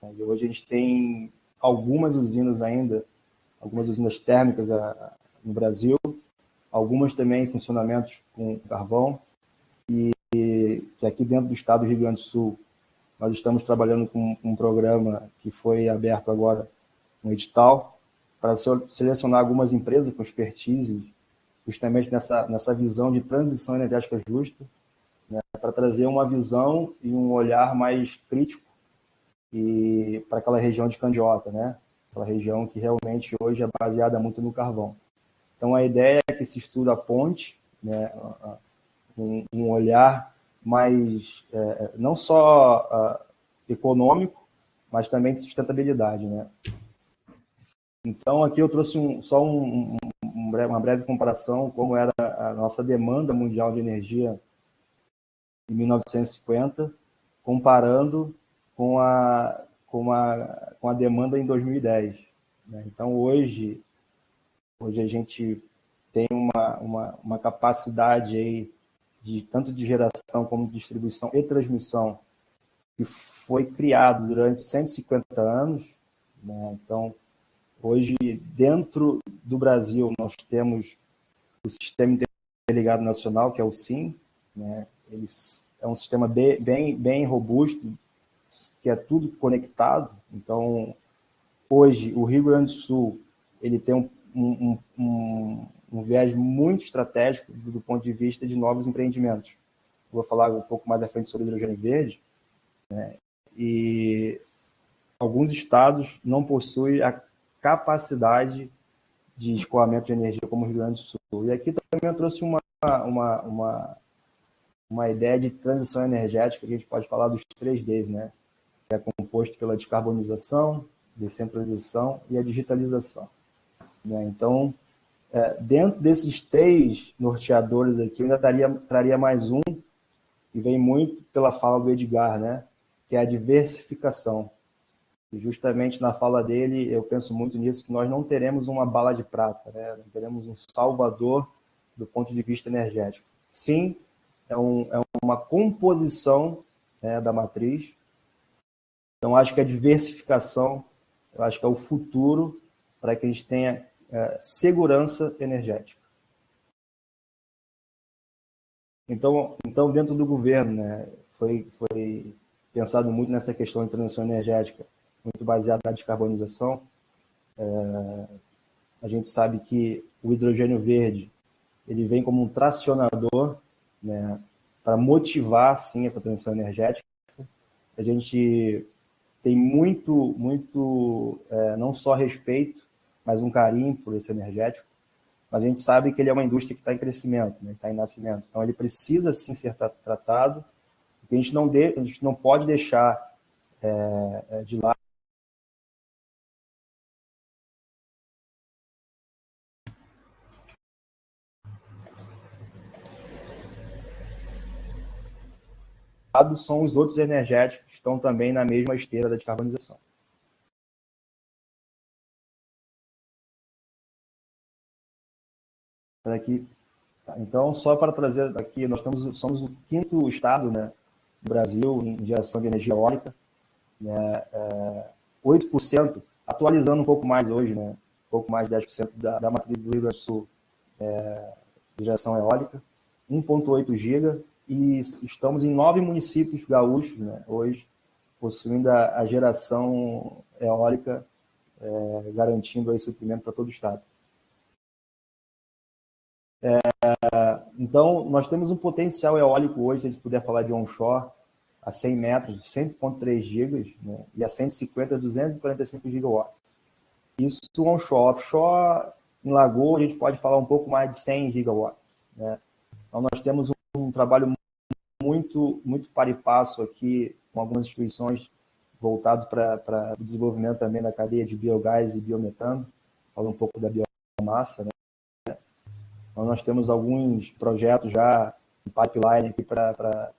E hoje a gente tem algumas usinas ainda, algumas usinas térmicas no Brasil, algumas também em funcionamento com carvão, e que aqui dentro do estado do Rio Grande do Sul nós estamos trabalhando com um programa que foi aberto agora, um edital, para selecionar algumas empresas com expertise justamente nessa visão de transição energética justa, né, para trazer uma visão e um olhar mais crítico e para aquela região de Candiota, né? Aquela região que realmente hoje é baseada muito no carvão. Então a ideia é que se estuda a ponte, né, um olhar mais não só econômico, mas também de sustentabilidade, né? Então aqui eu trouxe uma breve comparação como era a nossa demanda mundial de energia em 1950, comparando com a demanda em 2010. Né? Então, hoje a gente tem uma capacidade aí tanto de geração como de distribuição e transmissão que foi criado durante 150 anos. Né? Então, hoje, dentro do Brasil, nós temos o Sistema Interligado Nacional, que é o SIN, né? É um sistema bem robusto, que é tudo conectado. Então, hoje, o Rio Grande do Sul ele tem um viés muito estratégico do ponto de vista de novos empreendimentos. Vou falar um pouco mais à frente sobre hidrogênio verde, né? E alguns estados não possuem a capacidade de escoamento de energia como o Rio Grande do Sul. E aqui também eu trouxe uma ideia de transição energética, que a gente pode falar dos 3Ds, né? Que é composto pela descarbonização, descentralização e a digitalização. Né? Então, dentro desses 3 norteadores aqui, eu ainda traria mais um, que vem muito pela fala do Edgar, né? Que é a diversificação. E justamente na fala dele, eu penso muito nisso, que nós não teremos uma bala de prata, né? Não teremos um salvador do ponto de vista energético. Sim, é uma composição, né, da matriz. Então, acho que a diversificação, eu acho que é o futuro para que a gente tenha segurança energética. Então, dentro do governo, né, foi pensado muito nessa questão de transição energética, muito baseada na descarbonização. A gente sabe que o hidrogênio verde ele vem como um tracionador, né, para motivar, sim, essa transição energética. A gente tem muito não só respeito, mas um carinho por esse energético. Mas a gente sabe que ele é uma indústria que está em crescimento, né, está em nascimento. Então, ele precisa, sim, ser tratado. A gente não pode deixar de lado. São os outros energéticos que estão também na mesma esteira da descarbonização. Aqui. Então, só para trazer aqui, nós somos o 5º estado, né, do Brasil em geração de energia eólica, né, 8%, atualizando um pouco mais hoje, né, um pouco mais de 10% da matriz do Rio Grande do Sul de geração eólica, 1,8 giga, e estamos em 9 municípios gaúchos, né, hoje, possuindo a geração eólica, garantindo aí suprimento para todo o estado. Então, nós temos um potencial eólico hoje, se a gente puder falar de onshore, a 100 metros, 100,3 gigas, né, e a 150, 245 gigawatts. Isso onshore. Offshore, em Lagoa, a gente pode falar um pouco mais de 100 gigawatts. Né? Então, nós temos um trabalho muito par e passo aqui com algumas instituições voltadas para o desenvolvimento também da cadeia de biogás e biometano. Fala um pouco da biomassa, né? Então, nós temos alguns projetos já em pipeline aqui para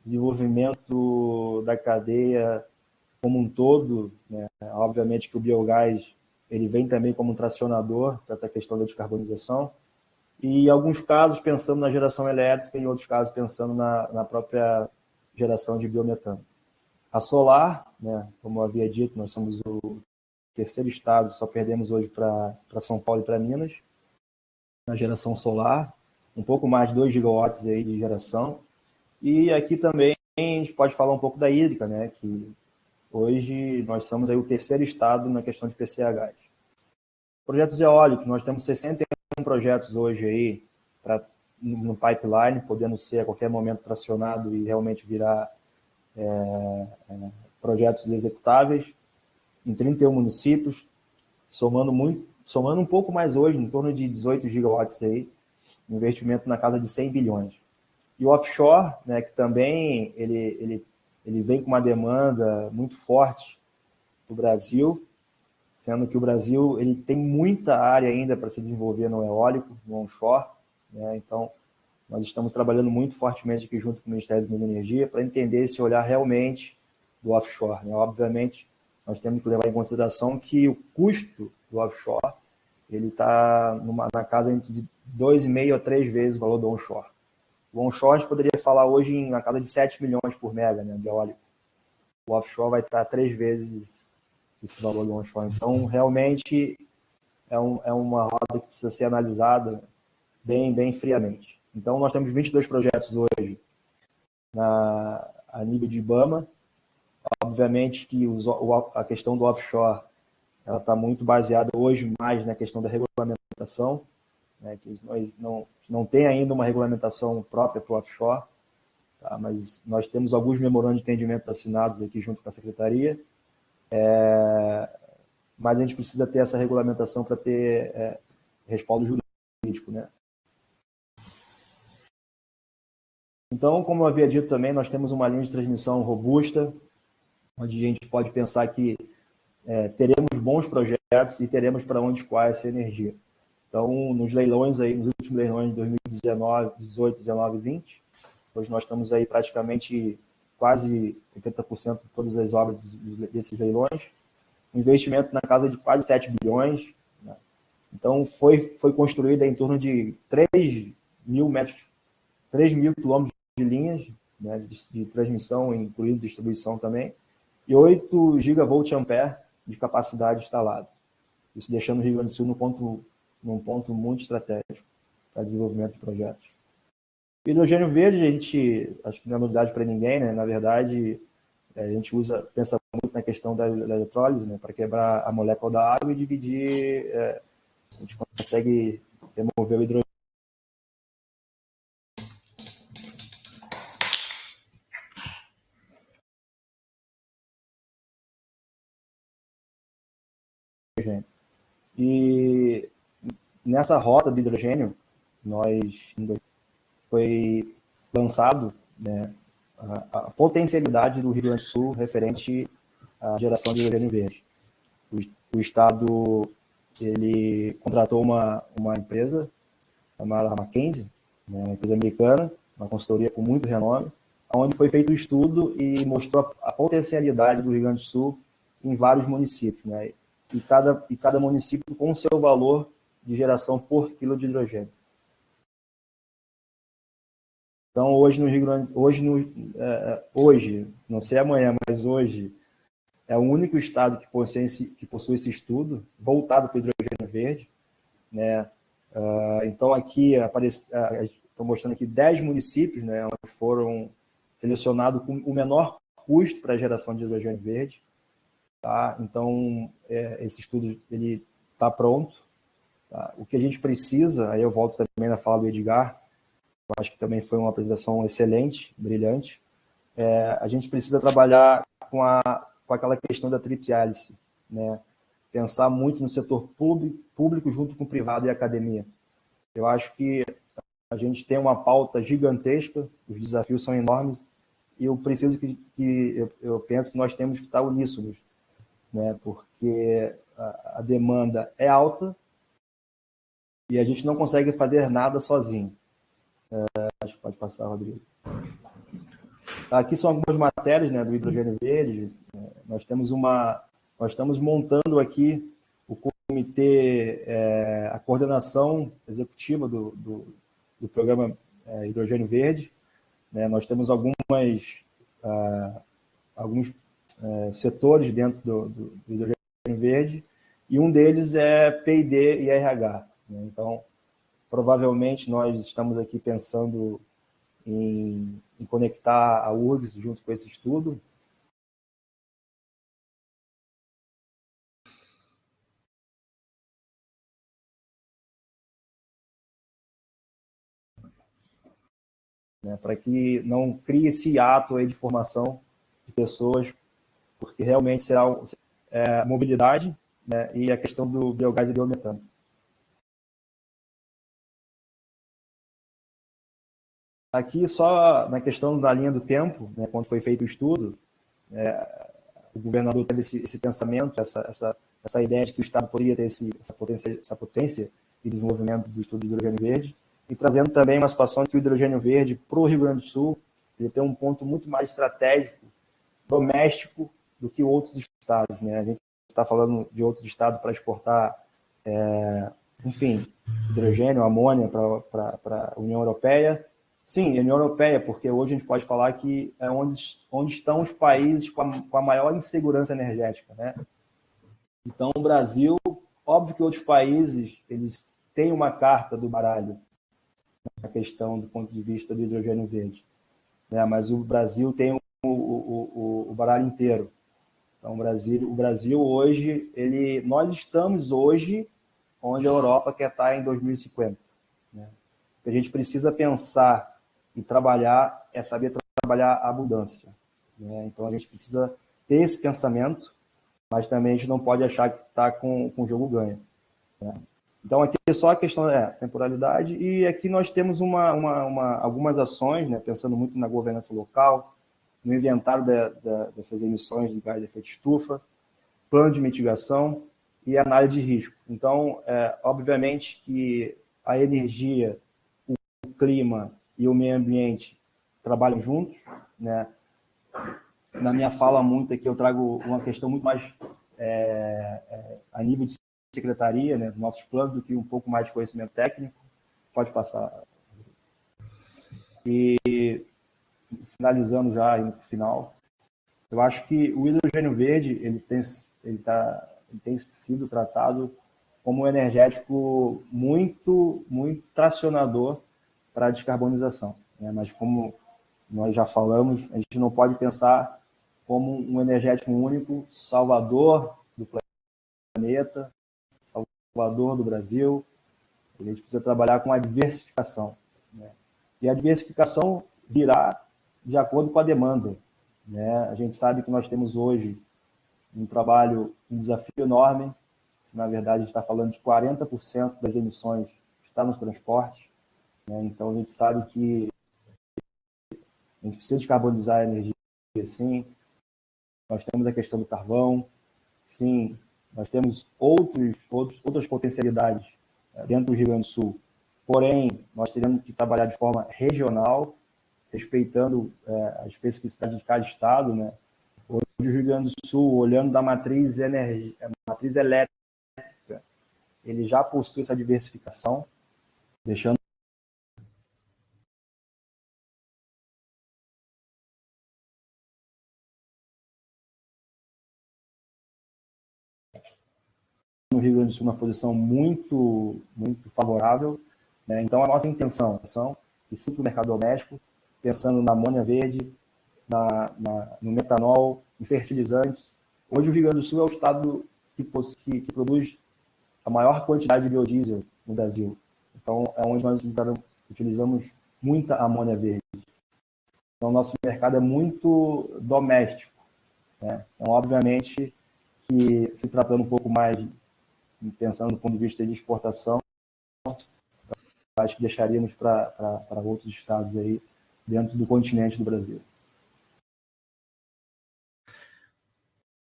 desenvolvimento da cadeia como um todo, né? Obviamente que o biogás ele vem também como um tracionador para essa questão da descarbonização, e em alguns casos pensando na geração elétrica e em outros casos pensando na própria geração de biometano. A solar, né, como eu havia dito, nós somos o terceiro estado, só perdemos hoje para São Paulo e para Minas, na geração solar, um pouco mais de 2 gigawatts aí de geração. E aqui também a gente pode falar um pouco da hídrica, né, que hoje nós somos aí o terceiro estado na questão de PCHs. Projetos eólicos, nós temos 61 projetos hoje aí no pipeline, podendo ser a qualquer momento tracionado e realmente virar projetos executáveis em 31 municípios, somando um pouco mais hoje, em torno de 18 gigawatts aí, investimento na casa de 100 bilhões. E o offshore, né, que também ele vem com uma demanda muito forte do Brasil, sendo que o Brasil ele tem muita área ainda para se desenvolver no eólico, no onshore, né? Então, nós estamos trabalhando muito fortemente aqui junto com o Ministério da Energia para entender esse olhar realmente do offshore, né? Obviamente, nós temos que levar em consideração que o custo do offshore ele está na casa de 2,5 a 3 vezes o valor do onshore. O onshore a gente poderia falar hoje na casa de 7 milhões por mega, né, de eólico. O offshore vai estar 3 vezes esse valor do onshore. Então, realmente, é uma roda que precisa ser analisada bem friamente. Então, nós temos 22 projetos hoje a nível de IBAMA. Obviamente que a questão do offshore ela está muito baseada hoje mais na questão da regulamentação, né, que nós não tem ainda uma regulamentação própria para o offshore, tá, mas nós temos alguns memorandos de entendimento assinados aqui junto com a Secretaria, mas a gente precisa ter essa regulamentação para ter respaldo jurídico, né? Então, como eu havia dito também, nós temos uma linha de transmissão robusta, onde a gente pode pensar que teremos bons projetos e teremos para onde escoar essa energia. Então, nos leilões aí, nos últimos leilões de 2019, 18, 19 e 20, hoje nós estamos aí praticamente quase 80% de todas as obras desses leilões, um investimento na casa de quase 7 bilhões, né? Então, foi construída em torno de 3 mil quilômetros de linhas, né, de transmissão, incluindo distribuição também, e 8 gigavolt-ampere de capacidade instalada. Isso deixando o Rio Grande do Sul num ponto muito estratégico para desenvolvimento de projetos. O hidrogênio verde, acho que não é novidade para ninguém, né? Na verdade, a gente pensa muito na questão da eletrólise, né? Para quebrar a molécula da água e dividir, a gente consegue remover o hidrogênio. E nessa rota do hidrogênio, foi lançado, né, a potencialidade do Rio Grande do Sul referente à geração de hidrogênio verde. O Estado ele contratou uma empresa chamada McKinsey, né, uma empresa americana, uma consultoria com muito renome, onde foi feito um estudo e mostrou a potencialidade do Rio Grande do Sul em vários municípios, né, e cada município com o seu valor de geração por quilo de hidrogênio. Então, hoje no Rio Grande, hoje, não sei amanhã, mas hoje, é o único estado que possui esse estudo voltado para o hidrogênio verde, né? Então, aqui, estou mostrando aqui 10 municípios, né, onde foram selecionados com o menor custo para a geração de hidrogênio verde. Tá? Então, esse estudo está pronto. Tá? O que a gente precisa, aí eu volto também na fala do Edgar, eu acho que também foi uma apresentação excelente, brilhante. A gente precisa trabalhar com aquela questão da tríplice hélice, né? Pensar muito no setor público junto com o privado e a academia. Eu acho que a gente tem uma pauta gigantesca, os desafios são enormes, e eu penso que nós temos que estar uníssonos, né? Porque a demanda é alta e a gente não consegue fazer nada sozinho. Acho que pode passar, Rodrigo. Aqui são algumas matérias, né, do hidrogênio verde. Nós estamos montando aqui o comitê, a coordenação executiva do programa Hidrogênio Verde, né? Nós temos alguns setores dentro do Hidrogênio Verde, e um deles é P&D e RH, né? Então, provavelmente, nós estamos aqui pensando em conectar a URGS junto com esse estudo. Né, para que não crie esse ato aí de formação de pessoas, porque realmente será mobilidade, né, e a questão do biogás e biometano. Aqui, só na questão da linha do tempo, né, quando foi feito o estudo, o governador teve esse pensamento, essa ideia de que o Estado poderia ter essa potência de desenvolvimento do estudo de hidrogênio verde, e trazendo também uma situação que o hidrogênio verde, para o Rio Grande do Sul, ele tem um ponto muito mais estratégico, doméstico, do que outros estados, né? A gente está falando de outros estados para exportar, enfim, hidrogênio, amônia para a União Europeia. Sim, a União Europeia, porque hoje a gente pode falar que é onde estão os países com a maior insegurança energética, né? Então, o Brasil, óbvio que outros países, eles têm uma carta do baralho na questão do ponto de vista do hidrogênio verde, né? Mas o Brasil tem o baralho inteiro. Então, o Brasil hoje, nós estamos hoje onde a Europa quer estar em 2050. Né? O que a gente precisa pensar e trabalhar é saber trabalhar a abundância. Né? Então, a gente precisa ter esse pensamento, mas também a gente não pode achar que está com o jogo ganho. Né? Então, aqui é só a questão da temporalidade, e aqui nós temos algumas ações, né, pensando muito na governança local, no inventário dessas emissões de gás de efeito estufa, plano de mitigação e análise de risco. Então, obviamente que a energia, o clima e o meio ambiente trabalham juntos, né? Na minha fala muito aqui, eu trago uma questão muito mais a nível de secretaria, né, dos nossos planos, do que um pouco mais de conhecimento técnico. Pode passar. E, finalizando já, indo para o final, eu acho que o hidrogênio verde ele tem sido tratado como um energético muito tracionador para a descarbonização, né? Mas como nós já falamos, a gente não pode pensar como um energético único, salvador do planeta, salvador do Brasil. A gente precisa trabalhar com a diversificação, né? E a diversificação virá de acordo com a demanda, né? A gente sabe que nós temos hoje um desafio enorme. Na verdade, a gente está falando de 40% das emissões está nos transportes, né? Então, a gente sabe que a gente precisa descarbonizar a energia, sim. Nós temos a questão do carvão, sim. Nós temos outras potencialidades dentro do Rio Grande do Sul. Porém, nós teremos que trabalhar de forma regional, respeitando a especificidade de cada estado, né? Hoje, o Rio Grande do Sul, olhando da matriz elétrica, ele já possui essa diversificação, deixando no Rio Grande do Sul uma posição muito favorável, né? Então, a nossa intenção é ir para o mercado doméstico, pensando na amônia verde, no metanol, em fertilizantes. Hoje, o Rio Grande do Sul é o estado que produz a maior quantidade de biodiesel no Brasil. Então, é onde nós utilizamos muita amônia verde. Então, o nosso mercado é muito doméstico, né? Então, obviamente, que se tratando um pouco mais, pensando do ponto de vista de exportação, acho que deixaríamos para outros estados aí dentro do continente do Brasil.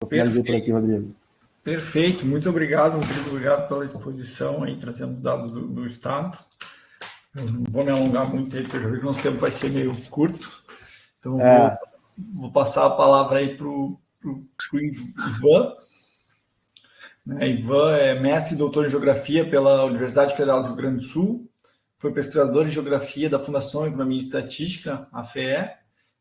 Eu finalizei por aqui, Rodrigo. Perfeito, muito obrigado, Rodrigo. Obrigado pela exposição aí, trazendo dados do estado. Eu não vou me alongar muito aí, porque eu já vi que o nosso tempo vai ser meio curto. Então, vou passar a palavra aí para o Ivan. né? Ivan é mestre e doutor em Geografia pela Universidade Federal do Rio Grande do Sul, foi pesquisador em Geografia da Fundação Economia e Estatística, a FEE,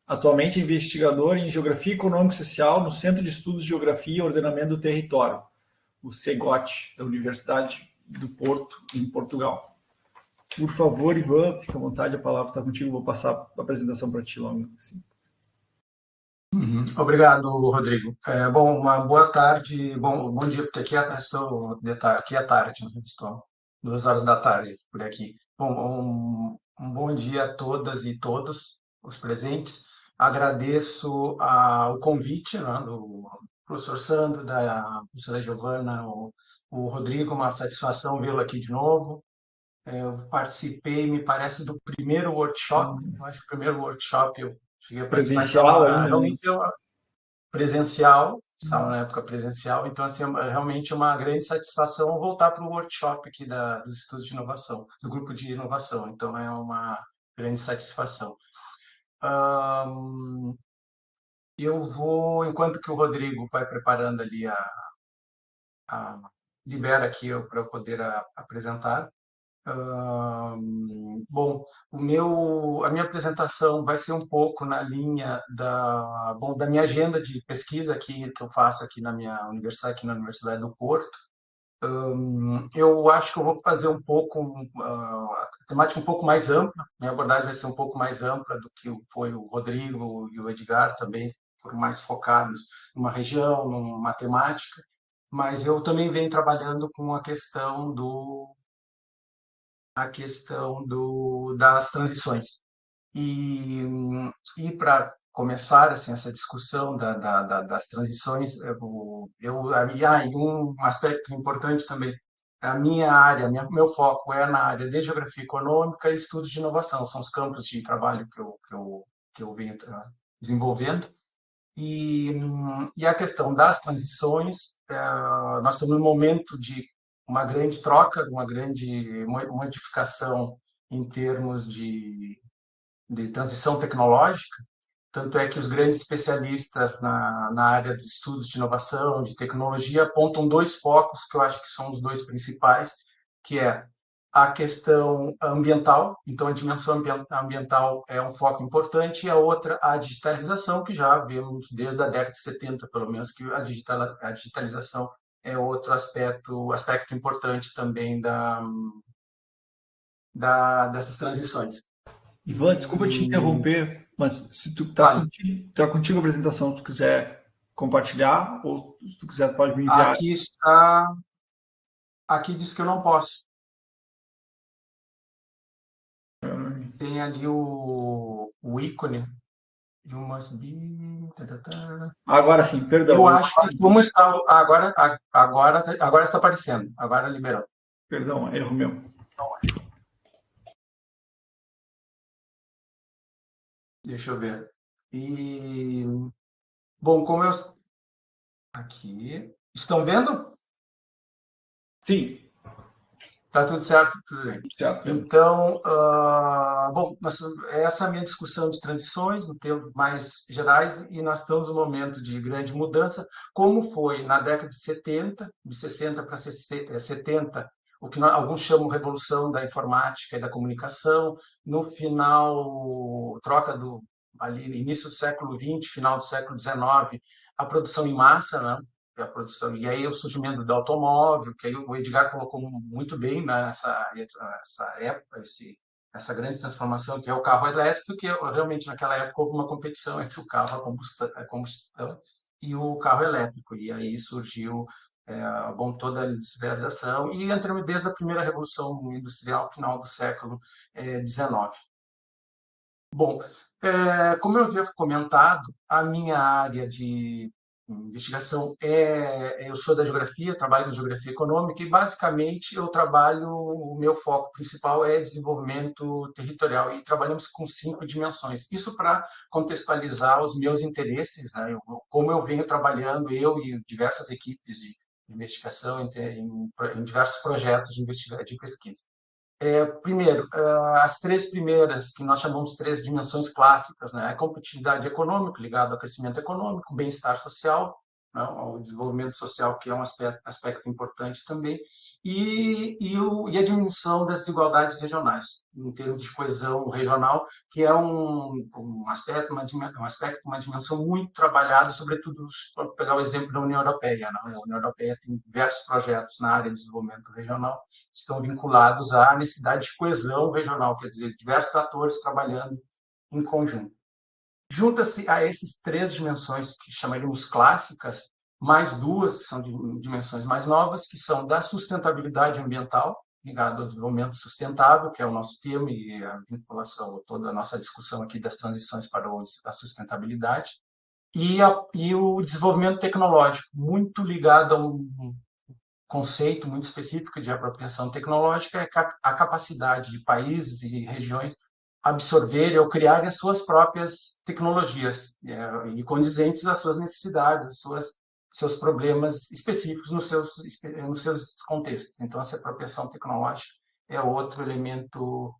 atualmente é investigador em Geografia Econômica e Social no Centro de Estudos de Geografia e Ordenamento do Território, o CEGOT, da Universidade do Porto, em Portugal. Por favor, Ivan, fica à vontade, a palavra está contigo, vou passar a apresentação para ti logo. Assim. Obrigado, Rodrigo. Bom, uma boa tarde, bom dia, porque aqui é tarde, né? Estou 2 horas da tarde por aqui. Bom, um bom dia a todas e todos os presentes. Agradeço o convite, né, do professor Sandro, da professora Giovana, o Rodrigo, uma satisfação vê-lo aqui de novo. Eu participei, me parece, do primeiro workshop, eu acho que o primeiro workshop eu cheguei a participar, Presencial então, ainda, realmente né? presencial, estava na época presencial, então assim, é realmente uma grande satisfação voltar para o workshop aqui dos estudos de inovação, do grupo de inovação, então é uma grande satisfação. Eu vou, enquanto que o Rodrigo vai preparando ali libera aqui para eu poder apresentar. Bom, a minha apresentação vai ser um pouco na linha da minha agenda de pesquisa aqui, que eu faço aqui na minha universidade, aqui na Universidade do Porto. Eu acho que eu vou fazer um pouco, a temática um pouco mais ampla, minha abordagem vai ser um pouco mais ampla do que foi o Rodrigo e o Edgar também, foram mais focados numa região, numa temática, mas eu também venho trabalhando com das transições. E, para começar assim, essa discussão das transições, e um aspecto importante também, a minha área, meu foco é na área de geografia econômica e estudos de inovação, são os campos de trabalho que eu venho desenvolvendo. E a questão das transições, nós estamos num momento de uma grande troca, uma grande modificação em termos de transição tecnológica, tanto é que os grandes especialistas na área de estudos de inovação, de tecnologia, apontam 2 focos que eu acho que são os 2 principais, que é a questão ambiental, então a dimensão ambiental é um foco importante, e a outra, a digitalização, que já vemos desde a década de 70, pelo menos, que a digitalização é outro aspecto importante também dessas transições. Ivan, desculpa te interromper, mas se tu Vale. tá contigo a apresentação, se tu quiser compartilhar, ou se tu quiser pode me enviar. Aqui diz que eu não posso. Tem ali o ícone. You must be. Agora sim, perdão. Eu acho que como está agora está aparecendo. Agora liberou. Perdão, erro meu. Deixa eu ver. Bom, como eu aqui, estão vendo? Sim. Tá tudo certo, tudo bem. Certo. Então, bom, essa é a minha discussão de transições, em termos mais gerais, e nós estamos num momento de grande mudança, como foi na década de 70, de 60 para 70, o que alguns chamam de revolução da informática e da comunicação, no final, ali, início do século XX, final do século XIX, a produção em massa, né? A produção, e aí o surgimento do automóvel, que aí o Edgar colocou muito bem, né, essa época, essa grande transformação que é o carro elétrico, que realmente naquela época houve uma competição entre o carro a combustão e o carro elétrico, e aí surgiu bom, toda a industrialização, e entramos desde a primeira revolução industrial, final do século XIX. Bom, como eu havia comentado, a minha área de investigação eu sou da geografia, trabalho em geografia econômica e basicamente o meu foco principal é desenvolvimento territorial e trabalhamos com 5 dimensões. Isso para contextualizar os meus interesses, né? Como eu venho trabalhando, eu e diversas equipes de investigação em diversos projetos de pesquisa. Primeiro, as 3 primeiras, que nós chamamos de 3 dimensões clássicas, né? A competitividade econômica, ligada ao crescimento econômico, bem-estar social não, o desenvolvimento social, que é um aspecto importante também, e a diminuição das desigualdades regionais, em termos de coesão regional, que é um aspecto, uma dimensão muito trabalhada, sobretudo, para pegar o exemplo da União Europeia. Não? A União Europeia tem diversos projetos na área de desenvolvimento regional que estão vinculados à necessidade de coesão regional, quer dizer, diversos atores trabalhando em conjunto. Junta-se a essas três dimensões que chamaríamos clássicas, mais duas que são dimensões mais novas, que são da sustentabilidade ambiental, ligado ao desenvolvimento sustentável, que é o nosso tema e a vinculação, toda a nossa discussão aqui das transições para a sustentabilidade, e o desenvolvimento tecnológico, muito ligado a um conceito muito específico de apropriação tecnológica, é a capacidade de países e regiões absorverem ou criarem as suas próprias tecnologias e condizentes às suas necessidades, seus problemas específicos nos seus contextos. Então, essa apropriação tecnológica é outro elemento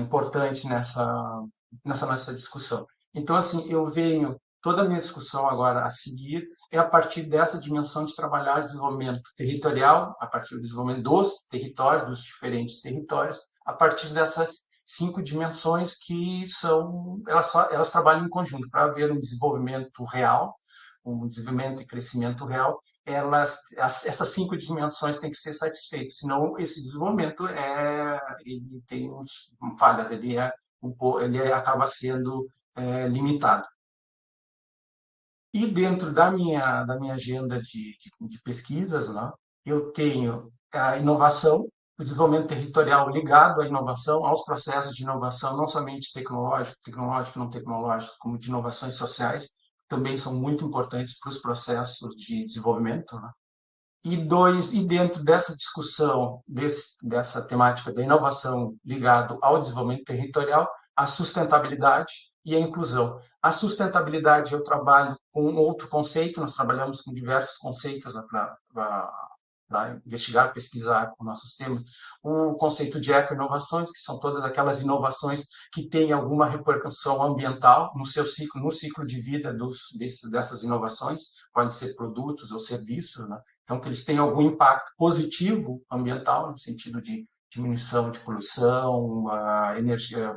importante nessa nossa discussão. Então, assim, eu venho toda a minha discussão agora a seguir é a partir dessa dimensão de trabalhar desenvolvimento territorial, a partir do desenvolvimento dos territórios, dos diferentes territórios, a partir dessas 5 dimensões que elas trabalham em conjunto para haver um desenvolvimento real, um desenvolvimento e crescimento real. Essas 5 dimensões têm que ser satisfeitas, senão esse desenvolvimento ele tem falhas, ele acaba sendo limitado. E dentro da minha agenda de pesquisas, né, eu tenho a inovação, o desenvolvimento territorial ligado à inovação, aos processos de inovação, não somente tecnológico e não tecnológico, como de inovações sociais, também são muito importantes para os processos de desenvolvimento. Né? E dentro dessa discussão, dessa temática da inovação ligado ao desenvolvimento territorial, a sustentabilidade e a inclusão. A sustentabilidade eu trabalho com outro conceito, nós trabalhamos com diversos conceitos para investigar, pesquisar com nossos temas. O conceito de eco-inovações, que são todas aquelas inovações que têm alguma repercussão ambiental no ciclo de vida dessas inovações, podem ser produtos ou serviços, né? Então, que eles tenham algum impacto positivo ambiental, no sentido de diminuição de poluição, energia,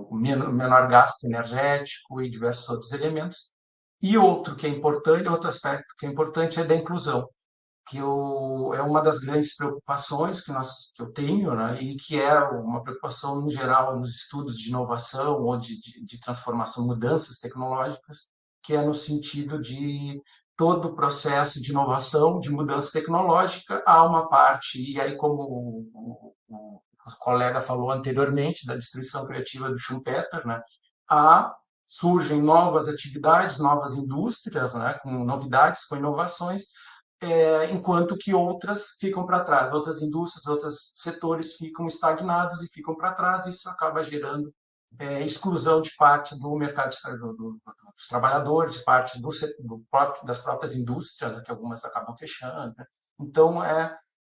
o menor gasto energético e diversos outros elementos. E outro aspecto que é importante é da inclusão, é uma das grandes preocupações que eu tenho, né, e que é uma preocupação no geral nos estudos de inovação ou de transformação, mudanças tecnológicas, que é no sentido de todo o processo de inovação, de mudança tecnológica, há uma parte, e aí como o colega falou anteriormente, da destruição criativa do Schumpeter, né, surgem novas atividades, novas indústrias, né, com novidades, com inovações, enquanto que outras ficam para trás, outras indústrias, outros setores ficam estagnados e ficam para trás, e isso acaba gerando exclusão de parte do mercado dos trabalhadores, de parte das próprias indústrias, que algumas acabam fechando. Né? Então,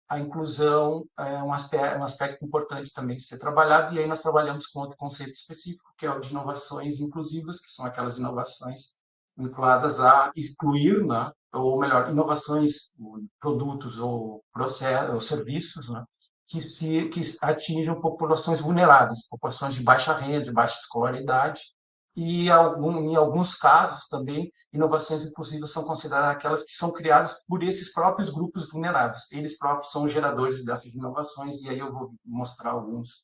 a inclusão é um aspecto importante também de ser trabalhado, e aí nós trabalhamos com outro conceito específico, que é o de inovações inclusivas, que são aquelas inovações vinculadas a excluir, né? Ou melhor, inovações, produtos ou processos, ou serviços, né? que atinjam populações vulneráveis, populações de baixa renda, de baixa escolaridade, e em alguns casos também, inovações inclusivas são consideradas aquelas que são criadas por esses próprios grupos vulneráveis. Eles próprios são os geradores dessas inovações, e aí eu vou mostrar alguns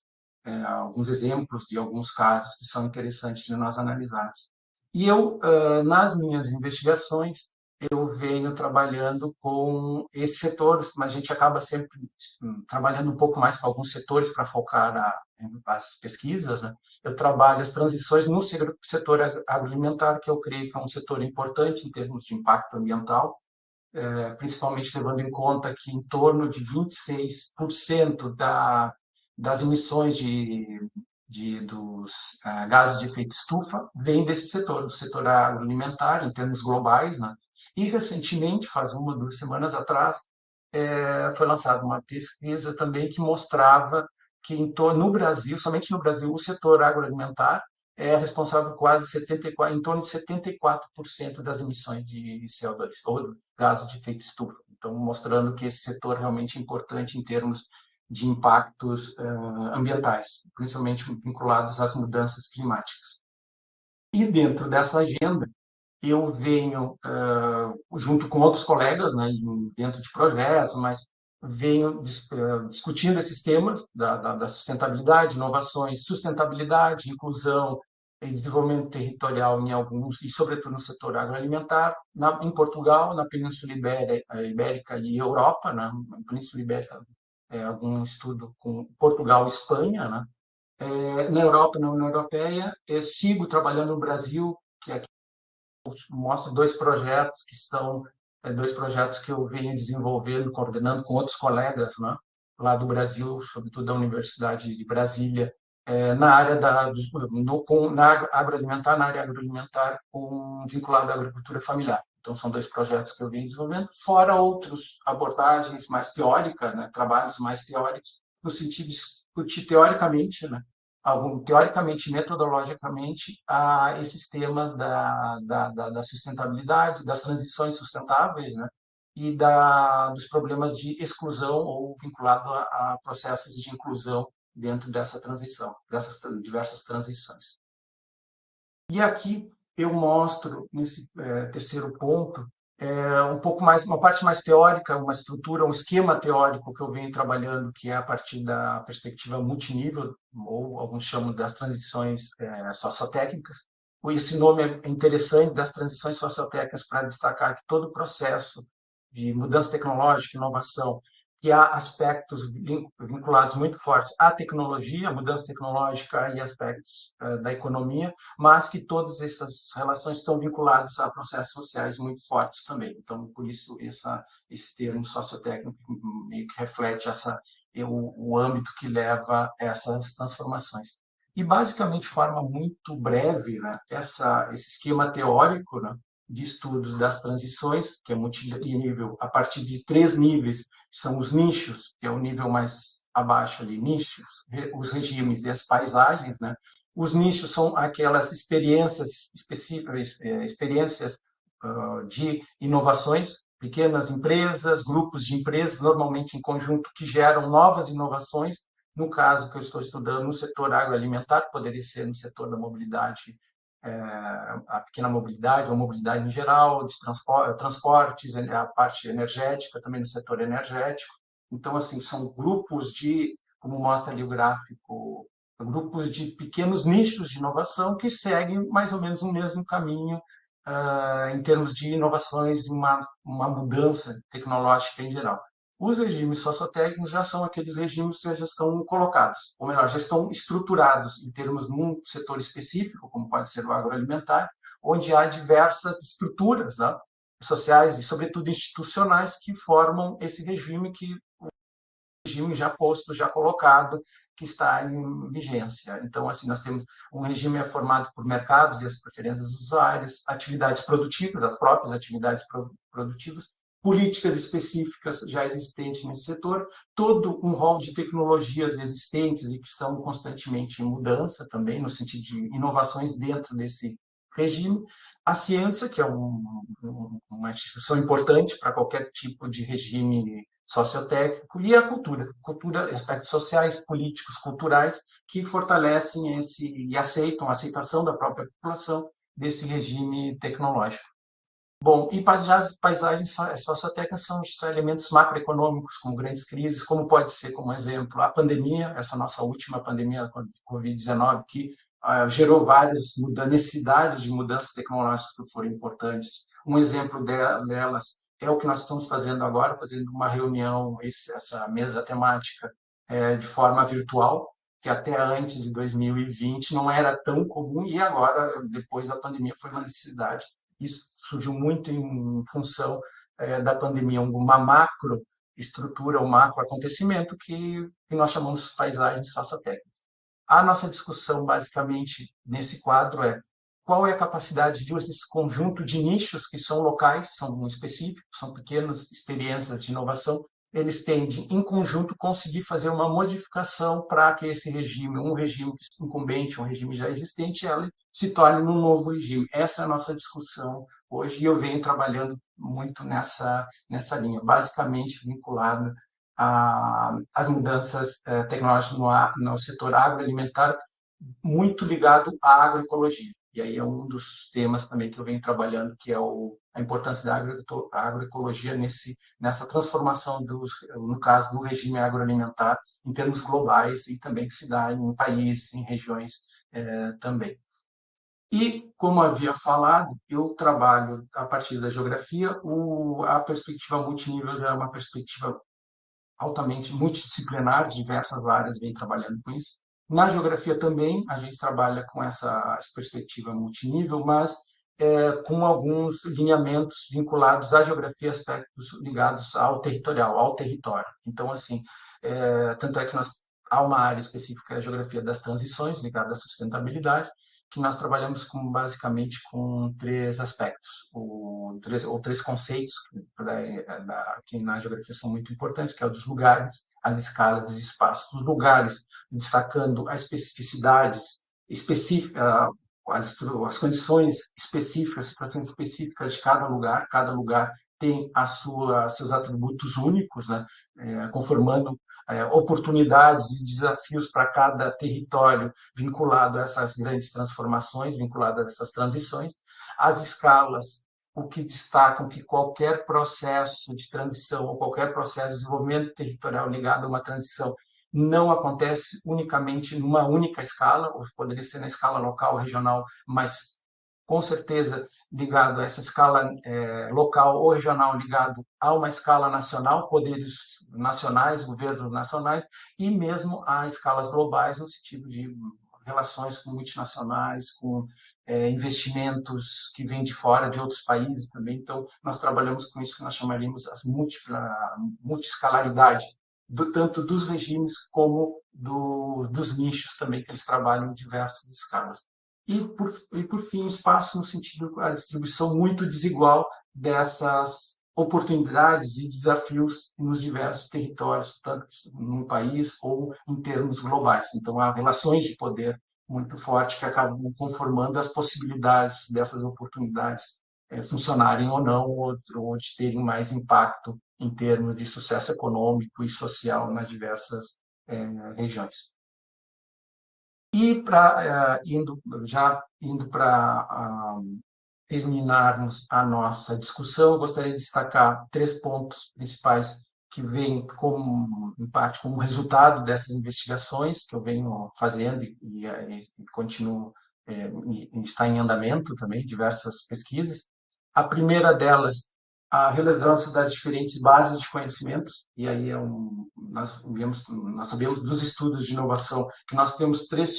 exemplos de alguns casos que são interessantes de nós analisarmos. E eu, nas minhas investigações, eu venho trabalhando com esses setores, mas a gente acaba sempre trabalhando um pouco mais com alguns setores para focar as pesquisas. Né? Eu trabalho as transições no setor agroalimentar, que eu creio que é um setor importante em termos de impacto ambiental, principalmente levando em conta que em torno de 26% das emissões dos gases de efeito estufa vem desse setor, do setor agroalimentar, em termos globais, né? E, recentemente, faz 1 ou 2 semanas atrás, foi lançada uma pesquisa também que mostrava que no Brasil, somente no Brasil, o setor agroalimentar é responsável por quase 74, em torno de 74% das emissões de CO2, ou gases de efeito estufa. Então, mostrando que esse setor realmente é importante em termos de impactos ambientais, principalmente vinculados às mudanças climáticas. E dentro dessa agenda, eu venho, junto com outros colegas, né, dentro de projetos, mas venho discutindo esses temas da sustentabilidade, inovações, sustentabilidade, inclusão e desenvolvimento territorial em alguns, e sobretudo no setor agroalimentar, em Portugal, na Península Ibérica e Europa, né, na Península Ibérica, algum estudo com Portugal e Espanha, né, na Europa, na União Europeia, eu sigo trabalhando no Brasil, que aqui mostro dois projetos que são dois projetos que eu venho desenvolvendo, coordenando com outros colegas, né, lá do Brasil, sobretudo da Universidade de Brasília, na área agroalimentar, na área agroalimentar, vinculado à agricultura familiar. Então, são dois projetos que eu venho desenvolvendo, fora outras abordagens mais teóricas, né, trabalhos mais teóricos, no sentido de discutir teoricamente, né, teoricamente, metodologicamente, a esses temas da sustentabilidade, das transições sustentáveis, né? E dos problemas de exclusão ou vinculado a processos de inclusão dentro dessa transição, dessas diversas transições. E aqui eu mostro, nesse terceiro ponto, um pouco mais, uma parte mais teórica, uma estrutura, um esquema teórico que eu venho trabalhando, que é a partir da perspectiva multinível, ou alguns chamam das transições sociotécnicas. Esse nome é interessante, das transições sociotécnicas, para destacar que todo o processo de mudança tecnológica, inovação, que há aspectos vinculados muito fortes à tecnologia, mudança tecnológica e aspectos da economia, mas que todas essas relações estão vinculadas a processos sociais muito fortes também. Então, por isso, esse termo sociotécnico meio que reflete o âmbito que leva a essas transformações. E, basicamente, de forma muito breve, né, esse esquema teórico, né, de estudos das transições, que é multinível, a partir de 3 níveis, são os nichos, que é o nível mais abaixo ali, nichos, os regimes e as paisagens, né? Os nichos são aquelas experiências específicas, experiências de inovações, pequenas empresas, grupos de empresas, normalmente em conjunto, que geram novas inovações. No caso que eu estou estudando, no setor agroalimentar, poderia ser no setor da mobilidade, a pequena mobilidade, ou mobilidade em geral, de transportes, a parte energética, também no setor energético. Então, assim, são grupos como mostra ali o gráfico, grupos de pequenos nichos de inovação que seguem mais ou menos o mesmo caminho em termos de inovações, uma mudança tecnológica em geral. Os regimes sociotécnicos já são aqueles regimes que já estão colocados, ou melhor, já estão estruturados em termos de um setor específico, como pode ser o agroalimentar, onde há diversas estruturas, né, sociais e, sobretudo, institucionais que formam esse regime já posto, já colocado, que está em vigência. Então, assim, nós temos um regime formado por mercados e as preferências dos usuários, atividades produtivas, as próprias atividades produtivas, políticas específicas já existentes nesse setor, todo um rol de tecnologias existentes e que estão constantemente em mudança também, no sentido de inovações dentro desse regime, a ciência, que é uma instituição importante para qualquer tipo de regime sociotécnico, e a cultura, aspectos sociais, políticos, culturais, que fortalecem e aceitam a aceitação da própria população desse regime tecnológico. Bom, e paisagens sociotécnicas são elementos macroeconômicos, como grandes crises, como pode ser, como exemplo, a pandemia, essa nossa última pandemia, a Covid-19, que gerou várias necessidades de mudanças tecnológicas que foram importantes. Um exemplo delas é o que nós estamos fazendo agora, fazendo uma reunião, essa mesa temática, de forma virtual, que até antes de 2020 não era tão comum, e agora, depois da pandemia, foi uma necessidade. Isso surgiu muito em função da pandemia, uma macro estrutura, um macro acontecimento que nós chamamos de paisagens sociotécnicas. A nossa discussão, basicamente, nesse quadro é qual é a capacidade de esse conjunto de nichos que são locais, são específicos, são pequenas experiências de inovação, eles têm de, em conjunto, conseguir fazer uma modificação para que esse regime, um regime incumbente, um regime já existente, ele se torne um novo regime. Essa é a nossa discussão hoje e eu venho trabalhando muito nessa linha, basicamente vinculado às mudanças tecnológicas no setor agroalimentar, muito ligado à agroecologia. E aí é um dos temas também que eu venho trabalhando, que é a importância da agroecologia nessa transformação, no caso do regime agroalimentar, em termos globais e também que se dá em países, em regiões também. E, como havia falado, eu trabalho a partir da geografia, a perspectiva multinível já é uma perspectiva altamente multidisciplinar, diversas áreas vêm trabalhando com isso. Na geografia também, a gente trabalha com essa perspectiva multinível, mas com alguns lineamentos vinculados à geografia, aspectos ligados ao territorial, ao território. Então, assim, tanto é que há uma área específica, a geografia das transições, ligada à sustentabilidade, que nós trabalhamos basicamente com 3 aspectos, ou três conceitos que na geografia são muito importantes, que é o dos lugares, as escalas e os espaços. Os lugares, destacando as especificidades específicas, as condições específicas, situações específicas de cada lugar tem seus atributos únicos, né? Conformando oportunidades e desafios para cada território vinculado a essas grandes transformações, vinculado a essas transições. As escalas, o que destacam que qualquer processo de transição ou qualquer processo de desenvolvimento territorial ligado a uma transição não acontece unicamente numa única escala, ou poderia ser na escala local, regional, mas com certeza ligado a essa escala local ou regional, ligado a uma escala nacional, poderes nacionais, governos nacionais, e mesmo a escalas globais, no sentido de relações com multinacionais, com investimentos que vêm de fora, de outros países também. Então, nós trabalhamos com isso que nós chamaríamos as multiscalaridade, tanto dos regimes como dos nichos também, que eles trabalham em diversas escalas. E, por fim, espaço no sentido da distribuição muito desigual dessas oportunidades e desafios nos diversos territórios, tanto no país ou em termos globais. Então, há relações de poder muito fortes que acabam conformando as possibilidades dessas oportunidades funcionarem ou não, ou de terem mais impacto em termos de sucesso econômico e social nas diversas regiões. E indo para terminarmos a nossa discussão, eu gostaria de destacar 3 pontos principais que vêm em parte como resultado dessas investigações que eu venho fazendo e continuo está em andamento também, diversas pesquisas. A primeira delas, a relevância das diferentes bases de conhecimentos, e aí nós sabemos dos estudos de inovação que nós temos 3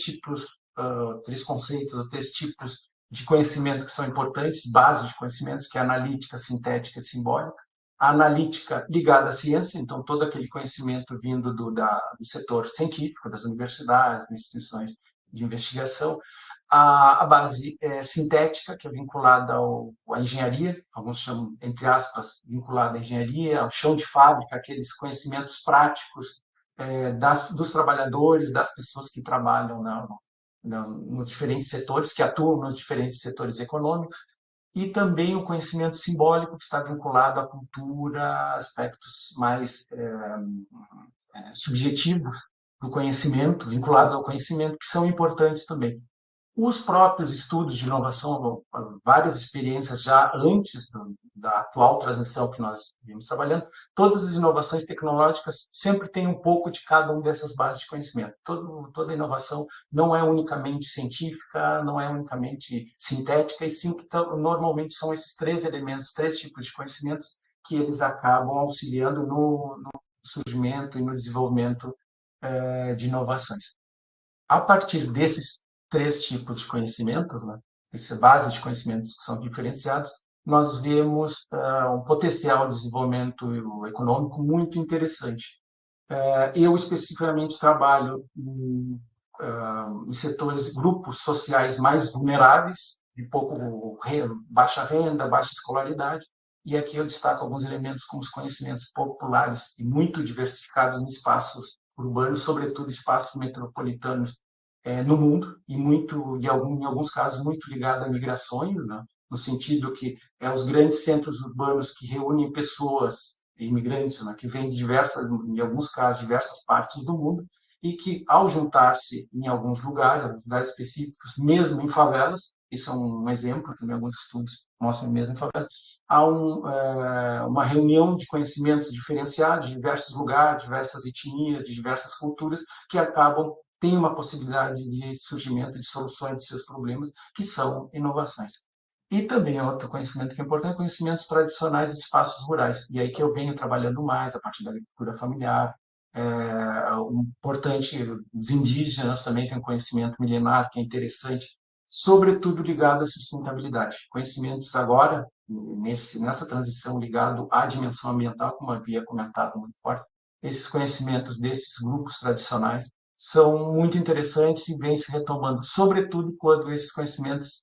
conceitos, 3 tipos de conhecimento que são importantes, bases de conhecimentos, que é a analítica, sintética e simbólica. A analítica ligada à ciência, então todo aquele conhecimento vindo do setor científico, das universidades, das instituições de investigação. A base sintética, que é vinculada à engenharia, alguns chamam, entre aspas, vinculada à engenharia, ao chão de fábrica, aqueles conhecimentos práticos dos trabalhadores, das pessoas que trabalham nos diferentes setores, que atuam nos diferentes setores econômicos, e também o conhecimento simbólico, que está vinculado à cultura, aspectos mais subjetivos do conhecimento, vinculados ao conhecimento, que são importantes também. Os próprios estudos de inovação, várias experiências já antes da atual transição que nós vimos trabalhando, todas as inovações tecnológicas sempre têm um pouco de cada uma dessas bases de conhecimento. Toda inovação não é unicamente científica, não é unicamente sintética, e sim que normalmente são esses 3 elementos, 3 tipos de conhecimentos que eles acabam auxiliando no surgimento e no desenvolvimento de inovações. A partir desses 3 tipos de conhecimentos, né, essa base de conhecimentos que são diferenciados, nós vemos um potencial de desenvolvimento econômico muito interessante. Eu especificamente trabalho em setores, grupos sociais mais vulneráveis, de baixa renda, baixa escolaridade, E aqui eu destaco alguns elementos como os conhecimentos populares e muito diversificados em espaços urbanos, sobretudo espaços metropolitanos no mundo, e muito, em alguns casos, muito ligado a migrações, né? No sentido que os grandes centros urbanos que reúnem pessoas, imigrantes, né? Que vêm de diversas, em alguns casos, diversas partes do mundo, e que, ao juntar-se em alguns lugares específicos, mesmo em favelas, isso é um exemplo, também alguns estudos mostram mesmo em favelas, há uma reunião de conhecimentos diferenciados de diversos lugares, diversas etnias, de diversas culturas, que acabam têm uma possibilidade de surgimento de soluções de seus problemas, que são inovações. E também outro conhecimento que é importante, conhecimentos tradicionais de espaços rurais. E aí que eu venho trabalhando mais a partir da agricultura familiar. Importante, os indígenas também têm um conhecimento milenar que é interessante, sobretudo ligado à sustentabilidade. Conhecimentos agora, nessa transição ligado à dimensão ambiental, como havia comentado muito forte, esses conhecimentos desses grupos tradicionais são muito interessantes e vêm se retomando, sobretudo quando esses conhecimentos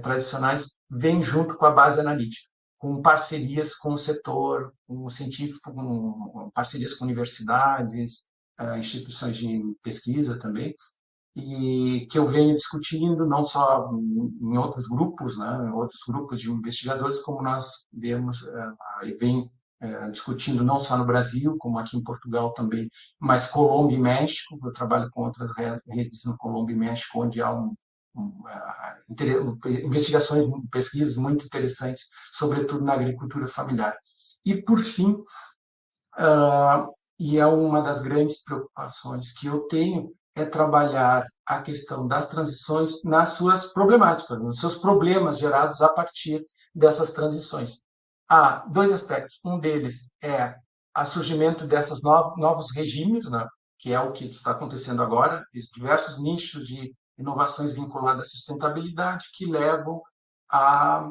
tradicionais vêm junto com a base analítica, com parcerias com o setor, com o científico, com parcerias com universidades, instituições de pesquisa também, e que eu venho discutindo não só em outros grupos, né, em outros grupos de investigadores, como nós vemos e vem discutindo não só no Brasil, como aqui em Portugal também, mas Colômbia e México. Eu trabalho com outras redes no Colômbia e México, onde há investigações, pesquisas muito interessantes, sobretudo na agricultura familiar. E, por fim, e é uma das grandes preocupações que eu tenho, é trabalhar a questão das transições nas suas problemáticas, nos seus problemas gerados a partir dessas transições. Há dois aspectos. Um deles é o surgimento desses novos regimes, né, que é o que está acontecendo agora, diversos nichos de inovações vinculadas à sustentabilidade que levam a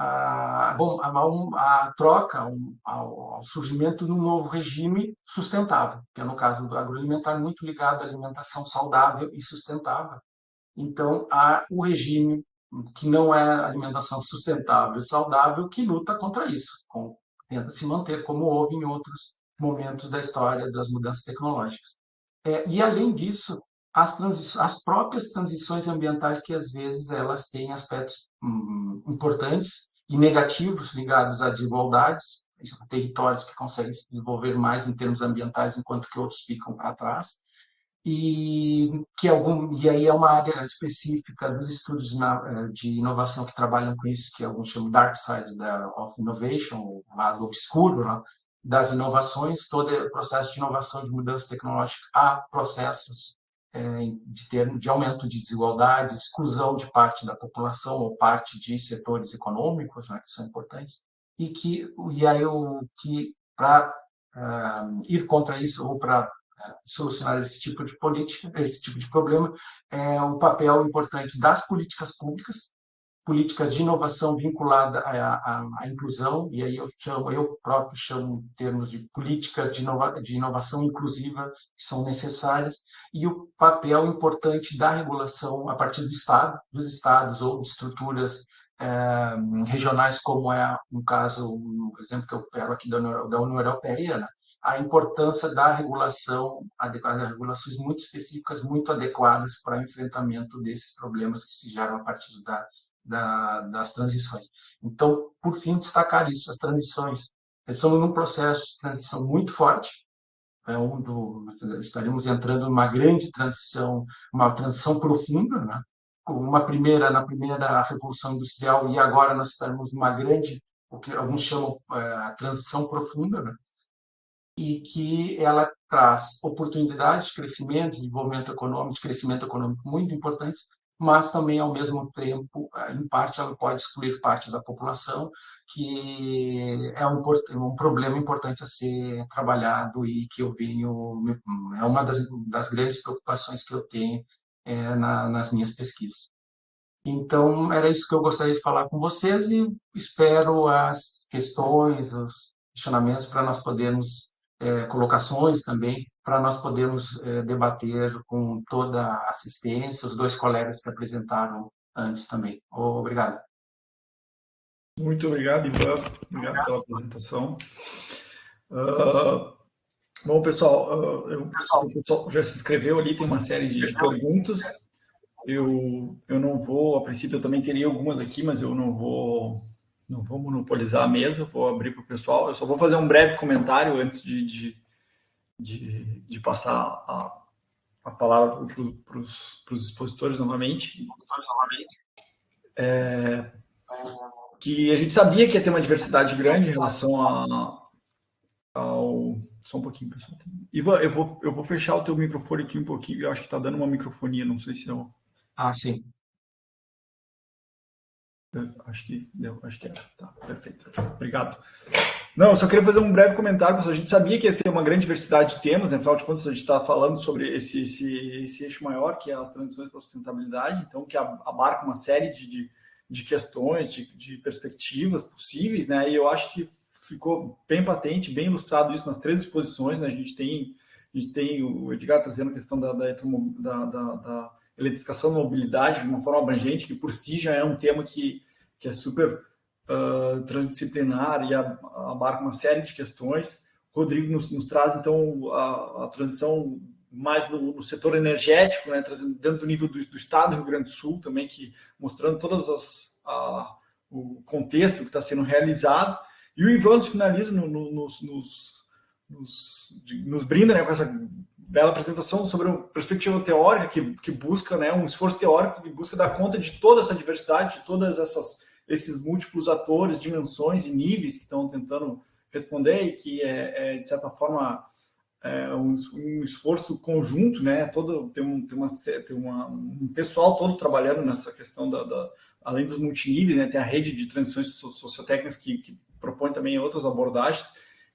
a troca, ao surgimento de um novo regime sustentável, que é, no caso do agroalimentar, muito ligado à alimentação saudável e sustentável. Então, há o regime que não é alimentação sustentável e saudável, que luta contra isso, tenta se manter como houve em outros momentos da história das mudanças tecnológicas. E, além disso, as próprias transições ambientais, que às vezes elas têm aspectos importantes e negativos ligados a desigualdades, territórios que conseguem se desenvolver mais em termos ambientais, enquanto que outros ficam para trás, e aí é uma área específica dos estudos de inovação que trabalham com isso, que alguns chamam Dark Side of Innovation, o lado obscuro, né, das inovações. Todo o processo de inovação, de mudança tecnológica, há processos de aumento de desigualdade, exclusão de parte da população ou parte de setores econômicos, né, que são importantes, e aí para ir contra isso, ou para solucionar esse tipo de política, esse tipo de problema, é um papel importante das políticas públicas, políticas de inovação vinculada à inclusão, e aí eu próprio chamo termos de políticas de inovação inclusiva, que são necessárias, e o papel importante da regulação a partir do Estado, dos estados ou de estruturas regionais, como é um caso, um exemplo que eu pego aqui da União Europeia, né? A importância da regulação, regulações muito específicas, muito adequadas para o enfrentamento desses problemas que se geram a partir das transições. Então, por fim, destacar isso, as transições. Estamos num processo de transição muito forte, estaremos entrando numa grande transição, uma transição profunda, né? Na primeira revolução industrial, e agora nós estaremos numa grande, o que alguns chamam a transição profunda, né? E que ela traz oportunidades de crescimento, desenvolvimento econômico, de crescimento econômico muito importantes, mas também, ao mesmo tempo, em parte, ela pode excluir parte da população, que é um problema importante a ser trabalhado e que eu venho, é uma das grandes preocupações que eu tenho nas minhas pesquisas. Então, era isso que eu gostaria de falar com vocês e espero as questões, os questionamentos para nós podermos, colocações também, para nós podermos debater com toda a assistência, os dois colegas que apresentaram antes também. Obrigado. Muito obrigado, Ivan. Obrigado pela apresentação. Bom, pessoal, o pessoal já se inscreveu ali, tem uma série de perguntas. Eu não vou, a princípio eu também teria algumas aqui, mas eu não vou monopolizar a mesa, vou abrir para o pessoal. Eu só vou fazer um breve comentário antes de passar a palavra para os expositores novamente. Que a gente sabia que ia ter uma diversidade grande em relação ao... Só um pouquinho, pessoal. Ivan, eu vou fechar o teu microfone aqui um pouquinho, eu acho que está dando uma microfonia, não sei se eu... Sim. Acho que deu, acho que é. Tá, perfeito. Obrigado. Não, eu só queria fazer um breve comentário, pessoal. A gente sabia que ia ter uma grande diversidade de temas, né? Afinal de contas, a gente está falando sobre esse eixo maior, que é as transições para a sustentabilidade, então, que abarca uma série de questões, de perspectivas possíveis, né? E eu acho que ficou bem patente, bem ilustrado isso nas 3 exposições, né? A gente tem o Edgar trazendo a questão da eletrificação da mobilidade de uma forma abrangente, que por si já é um tema que é super transdisciplinar e abarca uma série de questões. O Rodrigo nos traz, então, a transição mais no setor energético, né, trazendo dentro do nível do Estado do Rio Grande do Sul também, mostrando todas o contexto que está sendo realizado. E o Ivan finaliza nos brinda, né, com essa bela apresentação sobre uma perspectiva teórica que busca, né, um esforço teórico que busca dar conta de toda essa diversidade, de todas esses múltiplos atores, dimensões e níveis que estão tentando responder e que de certa forma um esforço conjunto, né? Tem um pessoal todo trabalhando nessa questão além dos multiníveis, né? Tem a rede de transições sociotécnicas que propõe também outras abordagens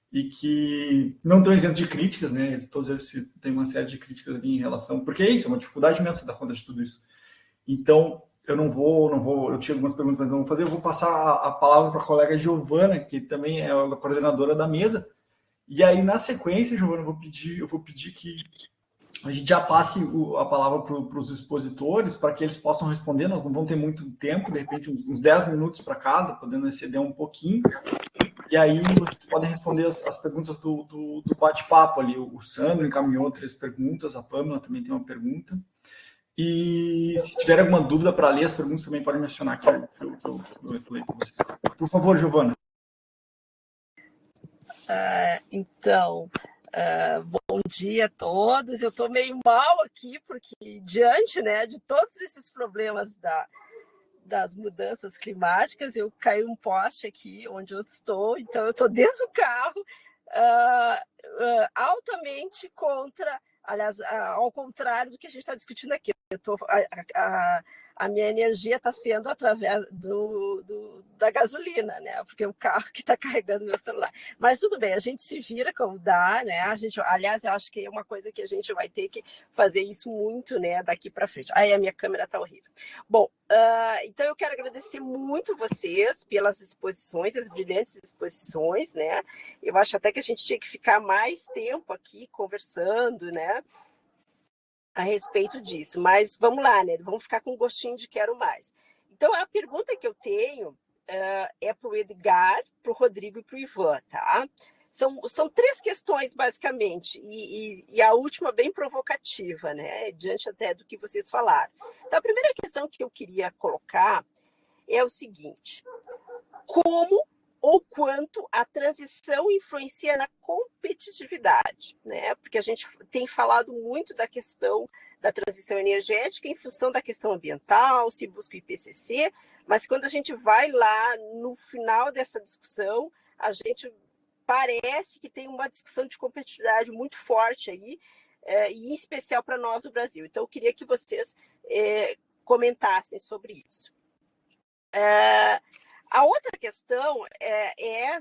e que não estão isentos de críticas, né? Todos eles têm uma série de críticas ali em relação... Porque é isso, é uma dificuldade imensa dar conta de tudo isso. Então, eu tinha algumas perguntas, mas não vou fazer. Eu vou passar a palavra para a colega Giovana, que também é a coordenadora da mesa. E aí, na sequência, Giovana, eu vou pedir que a gente já passe a palavra para os expositores, para que eles possam responder. Nós não vamos ter muito tempo, de repente uns 10 minutos para cada, podendo exceder um pouquinho. E aí vocês podem responder as perguntas do bate-papo ali. O Sandro encaminhou 3 perguntas, a Pâmela também tem uma pergunta. E se tiver alguma dúvida para ler as perguntas, também podem mencionar aqui, que eu leio para vocês. Por favor, Giovana. Bom dia a todos. Eu estou meio mal aqui, porque diante, né, de todos esses problemas das mudanças climáticas, eu caí um poste aqui onde eu estou, então eu estou dentro do carro, altamente contra, aliás, ao contrário do que a gente está discutindo aqui. A minha energia está sendo através da gasolina, né? Porque é o carro que está carregando meu celular. Mas tudo bem, a gente se vira como dá, né? Aliás, eu acho que é uma coisa que a gente vai ter que fazer isso muito, né? Daqui para frente. Aí a minha câmera está horrível. Bom, então eu quero agradecer muito vocês pelas exposições, as brilhantes exposições, né? Eu acho até que a gente tinha que ficar mais tempo aqui conversando, né? A respeito disso, mas vamos lá, né? Vamos ficar com gostinho de quero mais. Então, a pergunta que eu tenho é para o Edgar, para o Rodrigo e para o Ivan, tá? São 3 questões, basicamente, e a última bem provocativa, né? Diante até do que vocês falaram. Então, a primeira questão que eu queria colocar é o seguinte: como ou quanto a transição influencia na competitividade, né? Porque a gente tem falado muito da questão da transição energética em função da questão ambiental, se busca o IPCC, mas quando a gente vai lá no final dessa discussão, a gente parece que tem uma discussão de competitividade muito forte aí, e em especial para nós, o Brasil. Então, eu queria que vocês comentassem sobre isso. A outra questão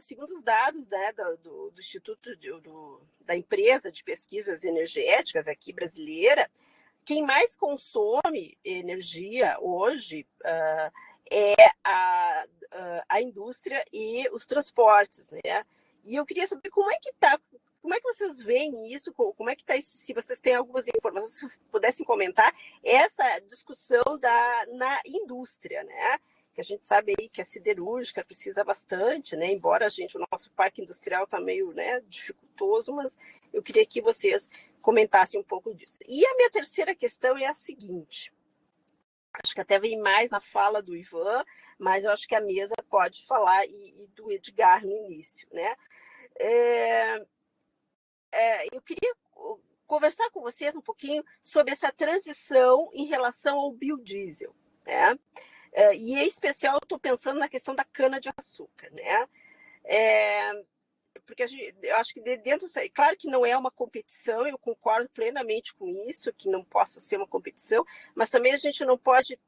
segundo os dados, né, do Instituto da Empresa de Pesquisas Energéticas aqui brasileira, quem mais consome energia hoje é a indústria e os transportes, né? E eu queria saber como é que vocês veem isso, como é que está, se vocês têm algumas informações, se pudessem comentar essa discussão na indústria, né? que a gente sabe aí que a siderúrgica precisa bastante, né? Embora o nosso parque industrial está meio, né, dificultoso, mas eu queria que vocês comentassem um pouco disso. E a minha terceira questão é a seguinte, acho que até vem mais na fala do Ivan, mas eu acho que a mesa pode falar e do Edgar no início, né? Eu queria conversar com vocês um pouquinho sobre essa transição em relação ao biodiesel, né? E em especial estou pensando na questão da cana-de-açúcar, né? Porque eu acho que dentro dessa, claro que não é uma competição, eu concordo plenamente com isso, que não possa ser uma competição, mas também a gente não pode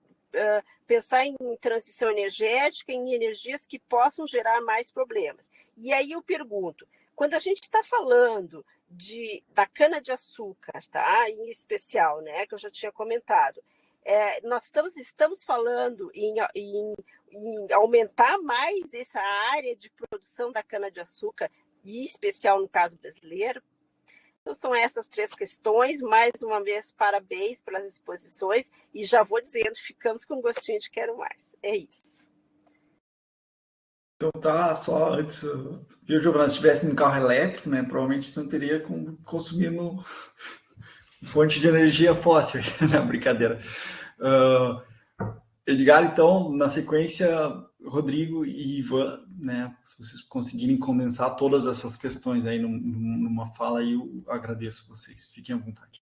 pensar em transição energética, em energias que possam gerar mais problemas. E aí eu pergunto, quando a gente está falando da cana-de-açúcar, tá? Em especial, né, que eu já tinha comentado, nós estamos falando em aumentar mais essa área de produção da cana-de-açúcar, e em especial no caso brasileiro. Então, são essas três questões. Mais uma vez, parabéns pelas exposições. E já vou dizendo, ficamos com gostinho de quero mais. É isso. Então tá, só antes, viu, Giovana, se estivesse no carro elétrico, né, provavelmente não teria consumindo fonte de energia fóssil, na brincadeira. Edgar, então, na sequência, Rodrigo e Ivan, né, se vocês conseguirem condensar todas essas questões aí numa fala, aí eu agradeço vocês. Fiquem à vontade.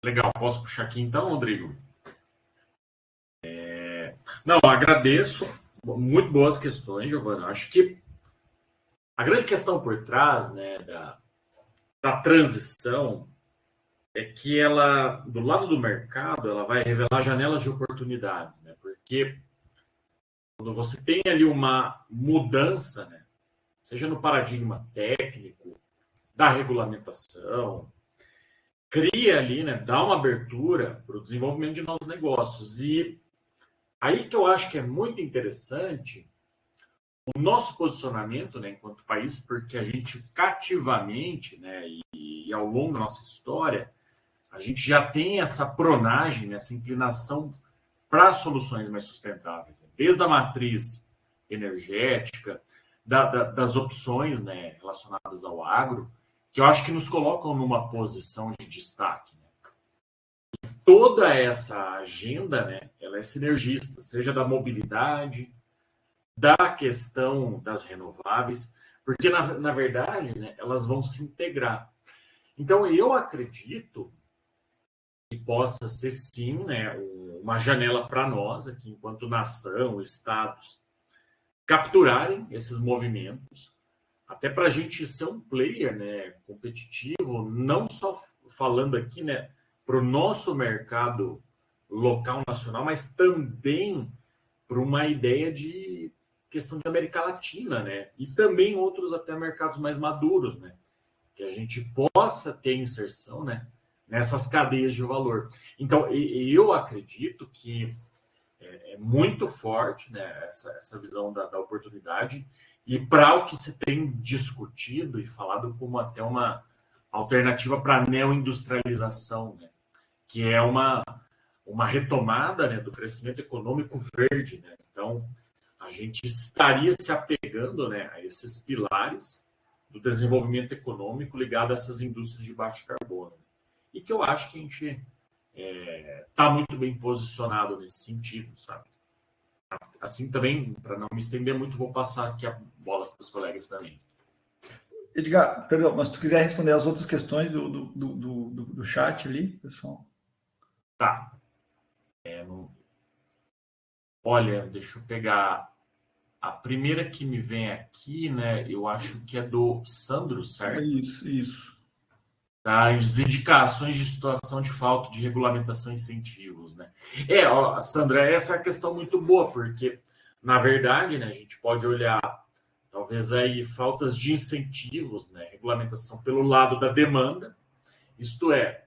Legal, posso puxar aqui então, Rodrigo? Não, agradeço. Muito boas questões, Giovana. Acho que a grande questão por trás, né, da transição é que ela, do lado do mercado, ela vai revelar janelas de oportunidades, né? Porque quando você tem ali uma mudança, né, seja no paradigma técnico, da regulamentação, cria ali, né, dá uma abertura para o desenvolvimento de novos negócios. E aí que eu acho que é muito interessante o nosso posicionamento, né, enquanto país, porque a gente cativamente, né, e ao longo da nossa história, a gente já tem essa pronagem, né, essa inclinação para soluções mais sustentáveis, né? Desde a matriz energética, das opções, né, relacionadas ao agro, que eu acho que nos colocam numa posição de destaque, né? Toda essa agenda, né, ela é sinergista, seja da mobilidade, da questão das renováveis, porque, na verdade, né, elas vão se integrar. Então, eu acredito que possa ser, sim, né, uma janela para nós, aqui, enquanto nação, estados, capturarem esses movimentos, até para a gente ser um player, né, competitivo, não só falando aqui, né, para o nosso mercado local, nacional, mas também para uma ideia de questão de América Latina, né, e também outros até mercados mais maduros, né, que a gente possa ter inserção, né, nessas cadeias de valor. Então, eu acredito que é muito forte, né, essa visão da oportunidade, e para o que se tem discutido e falado como até uma alternativa para a neoindustrialização, né, que é uma retomada, né, do crescimento econômico verde. Né? Então, a gente estaria se apegando, né, a esses pilares do desenvolvimento econômico ligado a essas indústrias de baixo carbono. E que eu acho que a gente está muito bem posicionado nesse sentido, sabe? Assim também, para não me estender muito, vou passar aqui a bola para os colegas também. Edgar, perdão, mas se tu quiser responder as outras questões do chat ali, pessoal. Tá. Olha, deixa eu pegar a primeira que me vem aqui, né? Eu acho que é do Sandro, certo? Isso. As indicações de situação de falta de regulamentação e incentivos, né? Ó, Sandra, essa é a questão muito boa, porque, na verdade, né, a gente pode olhar, talvez, aí, faltas de incentivos, né, regulamentação pelo lado da demanda, isto é,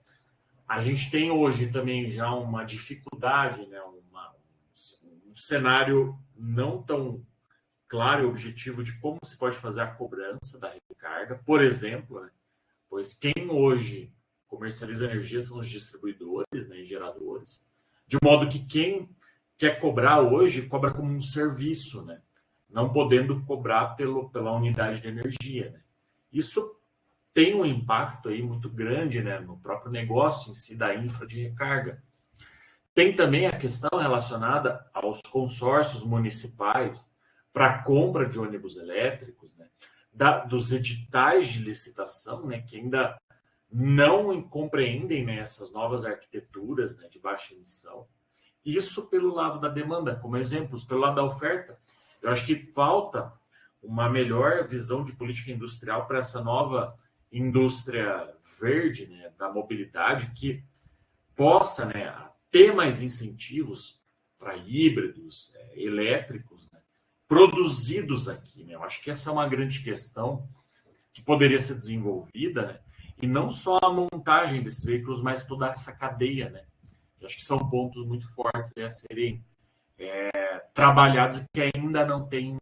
a gente tem hoje também já uma dificuldade, né, um cenário não tão claro e objetivo de como se pode fazer a cobrança da recarga, por exemplo, né? Pois quem hoje comercializa energia são os distribuidores, né, e geradores, de modo que quem quer cobrar hoje, cobra como um serviço, né? Não podendo cobrar pela unidade de energia, né? Isso tem um impacto aí muito grande, né, no próprio negócio em si da infra de recarga. Tem também a questão relacionada aos consórcios municipais para a compra de ônibus elétricos, né, dos editais de licitação, né, que ainda não compreendem, né, essas novas arquiteturas, né, de baixa emissão. Isso pelo lado da demanda, como exemplos, pelo lado da oferta. Eu acho que falta uma melhor visão de política industrial para essa nova indústria verde, né, da mobilidade, que possa, né, ter mais incentivos para híbridos, elétricos, né, produzidos aqui. Né? Eu acho que essa é uma grande questão que poderia ser desenvolvida, né? E não só a montagem desses veículos, mas toda essa cadeia, né? Eu acho que são pontos muito fortes a serem trabalhados e que ainda não tem,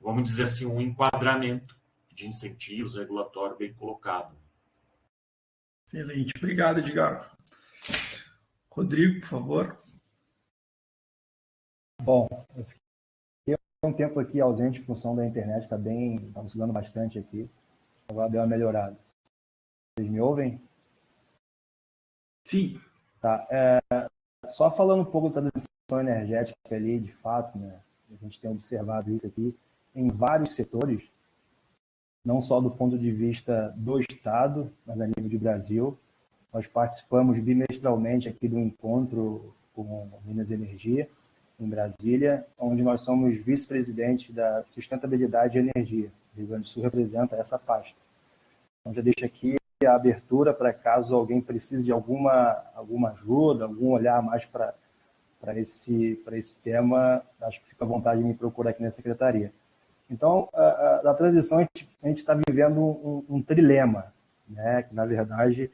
vamos dizer assim, um enquadramento de incentivos regulatório bem colocado. Excelente. Obrigado, Edgar. Rodrigo, por favor. Bom, eu fiquei um tempo aqui ausente em função da internet, está oscilando bastante aqui. Agora deu uma melhorada. Vocês me ouvem? Sim. Tá. Só falando um pouco da transição energética ali, de fato, né? A gente tem observado isso aqui em vários setores, não só do ponto de vista do Estado, mas a nível de Brasil. Nós participamos bimestralmente aqui do encontro com Minas Energia, em Brasília, onde nós somos vice-presidente da Sustentabilidade e Energia. O Rio Grande do Sul representa essa pasta. Então, já deixo aqui a abertura para caso alguém precise de alguma ajuda, algum olhar mais para esse tema, acho que fica à vontade de me procurar aqui na secretaria. Então, da transição, a gente está vivendo um trilema, né? Que, na verdade,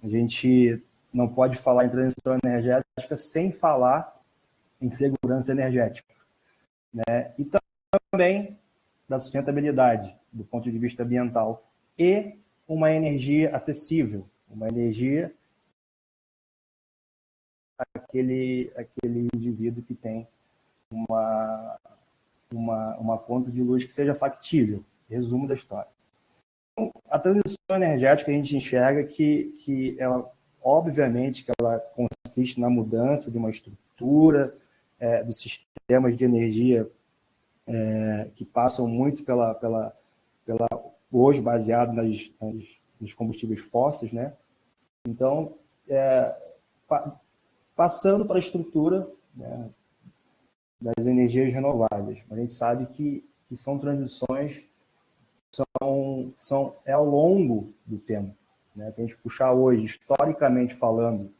a gente não pode falar em transição energética sem falar em segurança energética, né? E também da sustentabilidade, do ponto de vista ambiental, e uma energia acessível, uma energia aquele indivíduo que tem uma conta de luz que seja factível. Resumo da história. Então, a transição energética a gente enxerga que ela, obviamente, que ela consiste na mudança de uma estrutura dos sistemas de energia que passam muito pela hoje baseado nos combustíveis fósseis, né? Então, passando para a estrutura, né, das energias renováveis. A gente sabe que são transições ao longo do tempo, né? Se a gente puxar hoje, historicamente falando,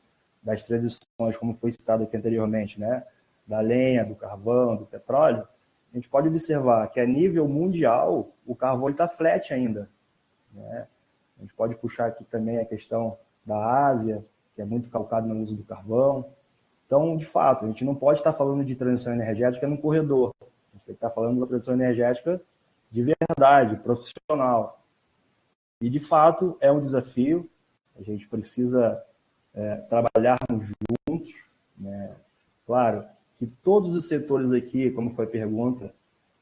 das transições, como foi citado aqui anteriormente, né, da lenha, do carvão, do petróleo, a gente pode observar que a nível mundial o carvão está flat ainda, né? A gente pode puxar aqui também a questão da Ásia, que é muito calcado no uso do carvão. Então, de fato, a gente não pode estar falando de transição energética no corredor. A gente tem que estar falando da transição energética de verdade, profissional. E, de fato, é um desafio. A gente precisa trabalharmos juntos, né? Claro que todos os setores aqui, como foi a pergunta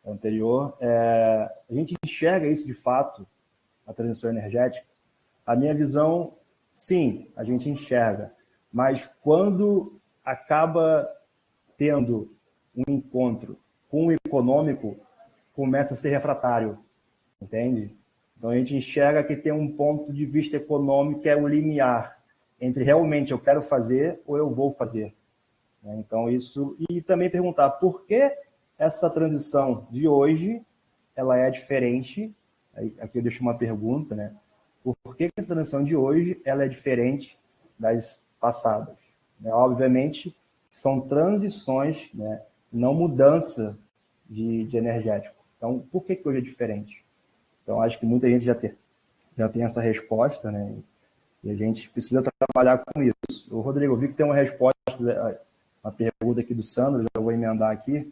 anterior, a gente enxerga isso de fato, a transição energética. A minha visão, sim, a gente enxerga. Mas quando acaba tendo um encontro com o econômico, começa a ser refratário, entende? Então a gente enxerga que tem um ponto de vista econômico que é o limiar entre realmente eu quero fazer ou eu vou fazer. Então isso, e também perguntar por que essa transição de hoje ela é diferente. Aqui eu deixo uma pergunta, né? Por que essa transição de hoje ela é diferente das passadas? Obviamente, são transições, né, não mudança de energético. Então, por que hoje é diferente? Então, acho que muita gente já tem essa resposta, né? E a gente precisa trabalhar com isso. O Rodrigo, eu vi que tem uma resposta, uma pergunta aqui do Sandro, já vou emendar aqui.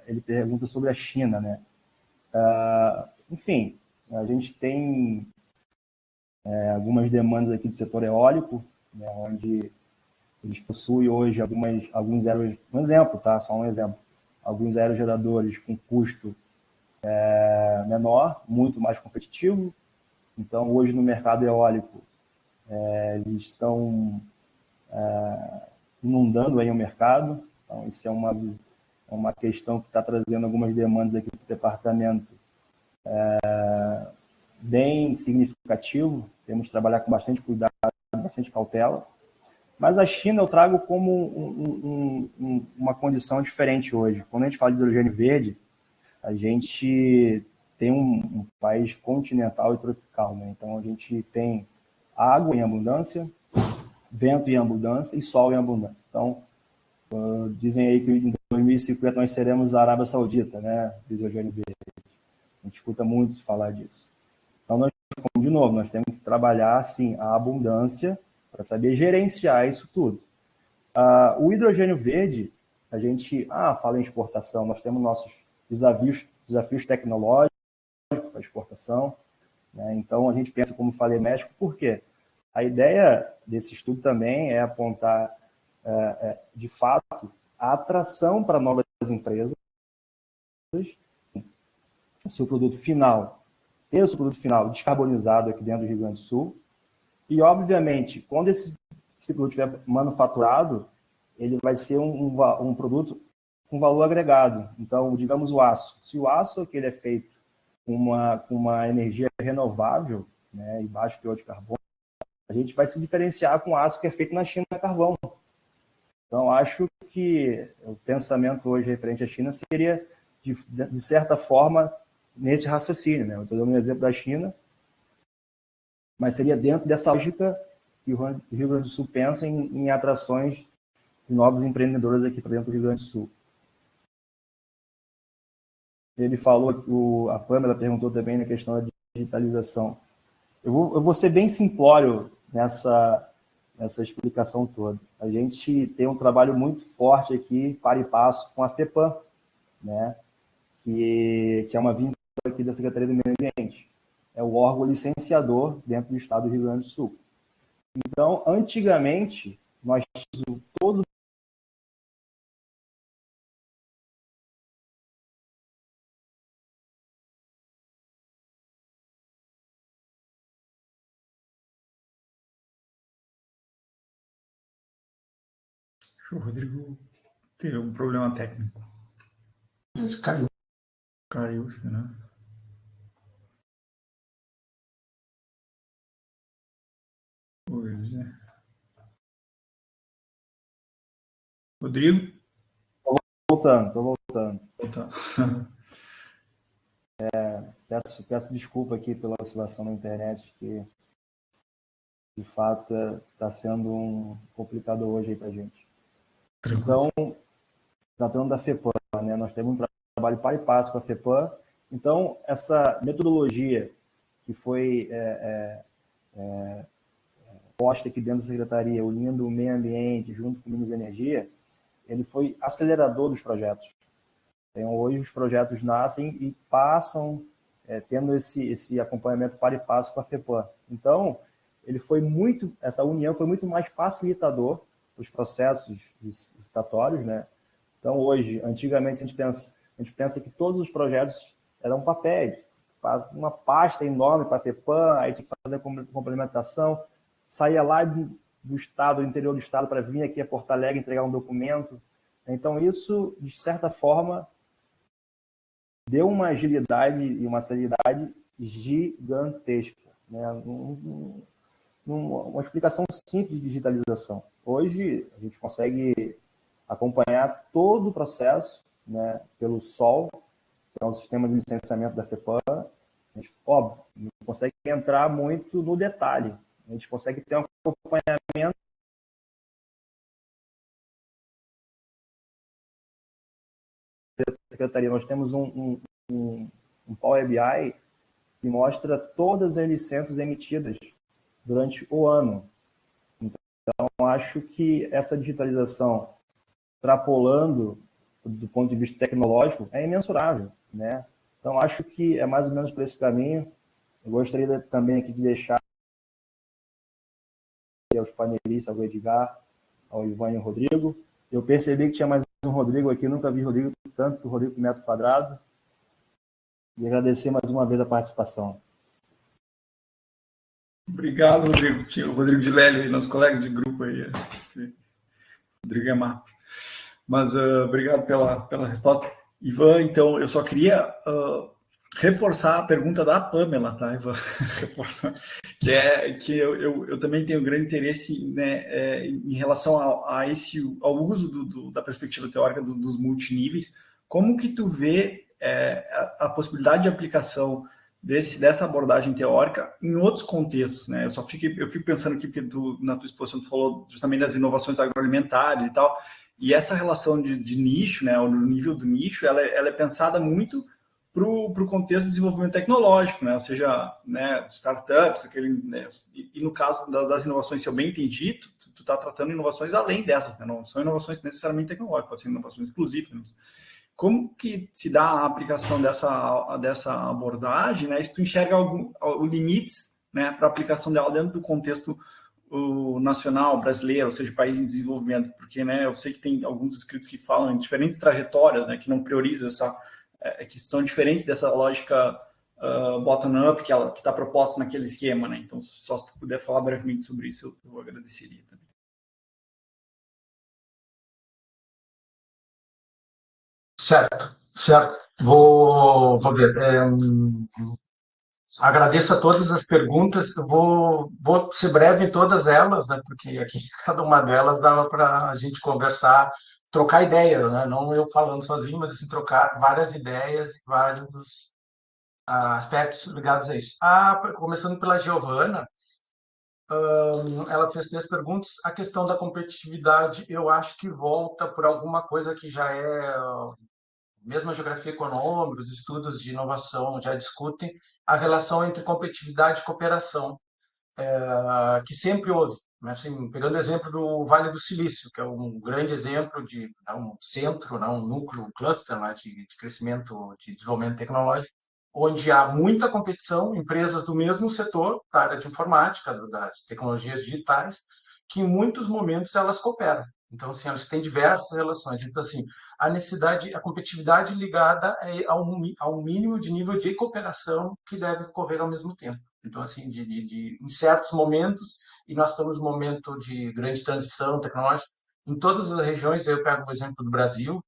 Ele pergunta sobre a China, né? Enfim, a gente tem algumas demandas aqui do setor eólico, né, onde Eles possuem hoje alguns um exemplo, tá? Só um exemplo. Alguns aerogeradores com custo menor, muito mais competitivo. Então, hoje no mercado eólico, eles estão inundando aí o mercado. Então, isso é uma questão que está trazendo algumas demandas aqui para o departamento bem significativo. Temos que trabalhar com bastante cuidado, bastante cautela. Mas a China eu trago como uma condição diferente hoje. Quando a gente fala de hidrogênio verde, a gente tem um país continental e tropical, né? Então a gente tem água em abundância, vento em abundância e sol em abundância. Então, dizem aí que em 2050 nós seremos a Arábia Saudita, né? Do hidrogênio verde. A gente escuta muito se falar disso. Então, de novo, nós temos que trabalhar assim, a abundância para saber gerenciar isso tudo. O hidrogênio verde, a gente fala em exportação, nós temos nossos desafios tecnológicos para exportação, né? Então, a gente pensa, como falei, México, por quê? A ideia desse estudo também é apontar, de fato, a atração para novas empresas, o seu produto final, ter o seu produto final descarbonizado aqui dentro do Rio Grande do Sul. E, obviamente, quando esse produto estiver manufaturado, ele vai ser um produto com valor agregado. Então, digamos o aço. Se o aço que ele é feito com uma energia renovável, né, e baixo teor de carbono, a gente vai se diferenciar com o aço que é feito na China a carvão. Então, acho que o pensamento hoje referente à China seria, de certa forma, nesse raciocínio, né? Eu estou dando um exemplo da China, mas seria dentro dessa lógica que o Rio Grande do Sul pensa em atrações de novos empreendedores aqui para dentro do Rio Grande do Sul. Ele falou, a Pamela perguntou também na questão da digitalização. Eu vou ser bem simplório nessa explicação toda. A gente tem um trabalho muito forte aqui, para e passo, com a FEPAM, né? que é uma víncula aqui da Secretaria do Meio Ambiente. É o órgão licenciador dentro do estado do Rio Grande do Sul. Então, antigamente, nós tínhamos todo O Rodrigo teve um problema técnico. Isso caiu. Caiu, né? Pois é. Rodrigo? Estou voltando. Voltando. Peço desculpa aqui pela oscilação na internet, que de fato está sendo um complicador hoje aí para a gente. Tranquilo. Então, tratando da FEPAM, né, nós temos um trabalho para e passo com a FEPAM. Então, essa metodologia que foi posta aqui dentro da Secretaria, unindo o meio ambiente junto com o Minas Energia, ele foi acelerador dos projetos. Então, hoje os projetos nascem e passam tendo esse acompanhamento para e passo com a FEPAM. Então, essa união foi muito mais facilitador dos processos licitatórios, né? Então, hoje, antigamente, a gente pensa que todos os projetos eram papéis, uma pasta enorme para a FEPAM, aí tinha que fazer a complementação, saía lá do estado, do interior do estado, para vir aqui a Porto Alegre entregar um documento. Então, isso, de certa forma, deu uma agilidade e uma celeridade gigantesca, né? Uma explicação simples de digitalização. Hoje, a gente consegue acompanhar todo o processo, né, pelo SOL, que é um sistema de licenciamento da FEPAM. A gente, óbvio, não consegue entrar muito no detalhe. A gente consegue ter um acompanhamento da Secretaria. Nós temos um Power BI que mostra todas as licenças emitidas durante o ano. Então, acho que essa digitalização, extrapolando do ponto de vista tecnológico, é imensurável, né? Então, acho que é mais ou menos por esse caminho. Eu gostaria também aqui de deixar aos panelistas, ao Edgar, ao Ivan e ao Rodrigo. Eu percebi que tinha mais um Rodrigo aqui, nunca vi Rodrigo tanto, Rodrigo por metro quadrado. E agradecer mais uma vez a participação. Obrigado, Rodrigo. O Rodrigo de Lélio, nosso colega de grupo aí. Rodrigo Amato. Mas obrigado pela resposta. Ivan, então, eu só queria reforçar a pergunta da Pamela, tá, Ivan? Reforçar. Que eu também tenho grande interesse, né, em relação ao uso da perspectiva teórica dos multiníveis. Como que tu vê a possibilidade de aplicação dessa abordagem teórica em outros contextos, né? Eu fico pensando aqui, porque na tua exposição tu falou justamente das inovações agroalimentares e tal, e essa relação de nicho, né, no nível do nicho, ela é pensada muito para o contexto de desenvolvimento tecnológico, né? Ou seja, né, startups, né, e no caso das inovações, se eu bem entendi, tu tá tratando inovações além dessas, né? Não são inovações necessariamente tecnológicas, pode ser inovações exclusivas, né? Como que se dá a aplicação dessa abordagem, né? Se tu enxerga os limites, né, para a aplicação dela dentro do contexto nacional, brasileiro, ou seja, país em desenvolvimento, porque, né, eu sei que tem alguns escritos que falam em diferentes trajetórias, né, que não priorizam que são diferentes dessa lógica bottom-up que está proposta naquele esquema, né? Então, só se tu puder falar brevemente sobre isso, eu agradeceria também. Certo. Vou ver. Agradeço a todas as perguntas. Vou ser breve em todas elas, né? Porque aqui cada uma delas dava para a gente conversar, trocar ideia, né? Não eu falando sozinho, mas assim, trocar várias ideias e vários aspectos ligados a isso. Começando pela Giovana, ela fez 3 perguntas. A questão da competitividade, eu acho que volta por alguma coisa que já é mesmo a geografia econômica, os estudos de inovação já discutem a relação entre competitividade e cooperação, que sempre houve. Assim, pegando o exemplo do Vale do Silício, que é um grande exemplo de um centro, um núcleo, um cluster de crescimento, de desenvolvimento tecnológico, onde há muita competição, empresas do mesmo setor, da área de informática, das tecnologias digitais, que em muitos momentos elas cooperam. Então, assim, elas têm diversas relações. Então, assim, a necessidade, a competitividade ligada ao mínimo de nível de cooperação que deve ocorrer ao mesmo tempo. Então, assim, em certos momentos, e nós estamos num momento de grande transição tecnológica, em todas as regiões, eu pego o exemplo do Brasil,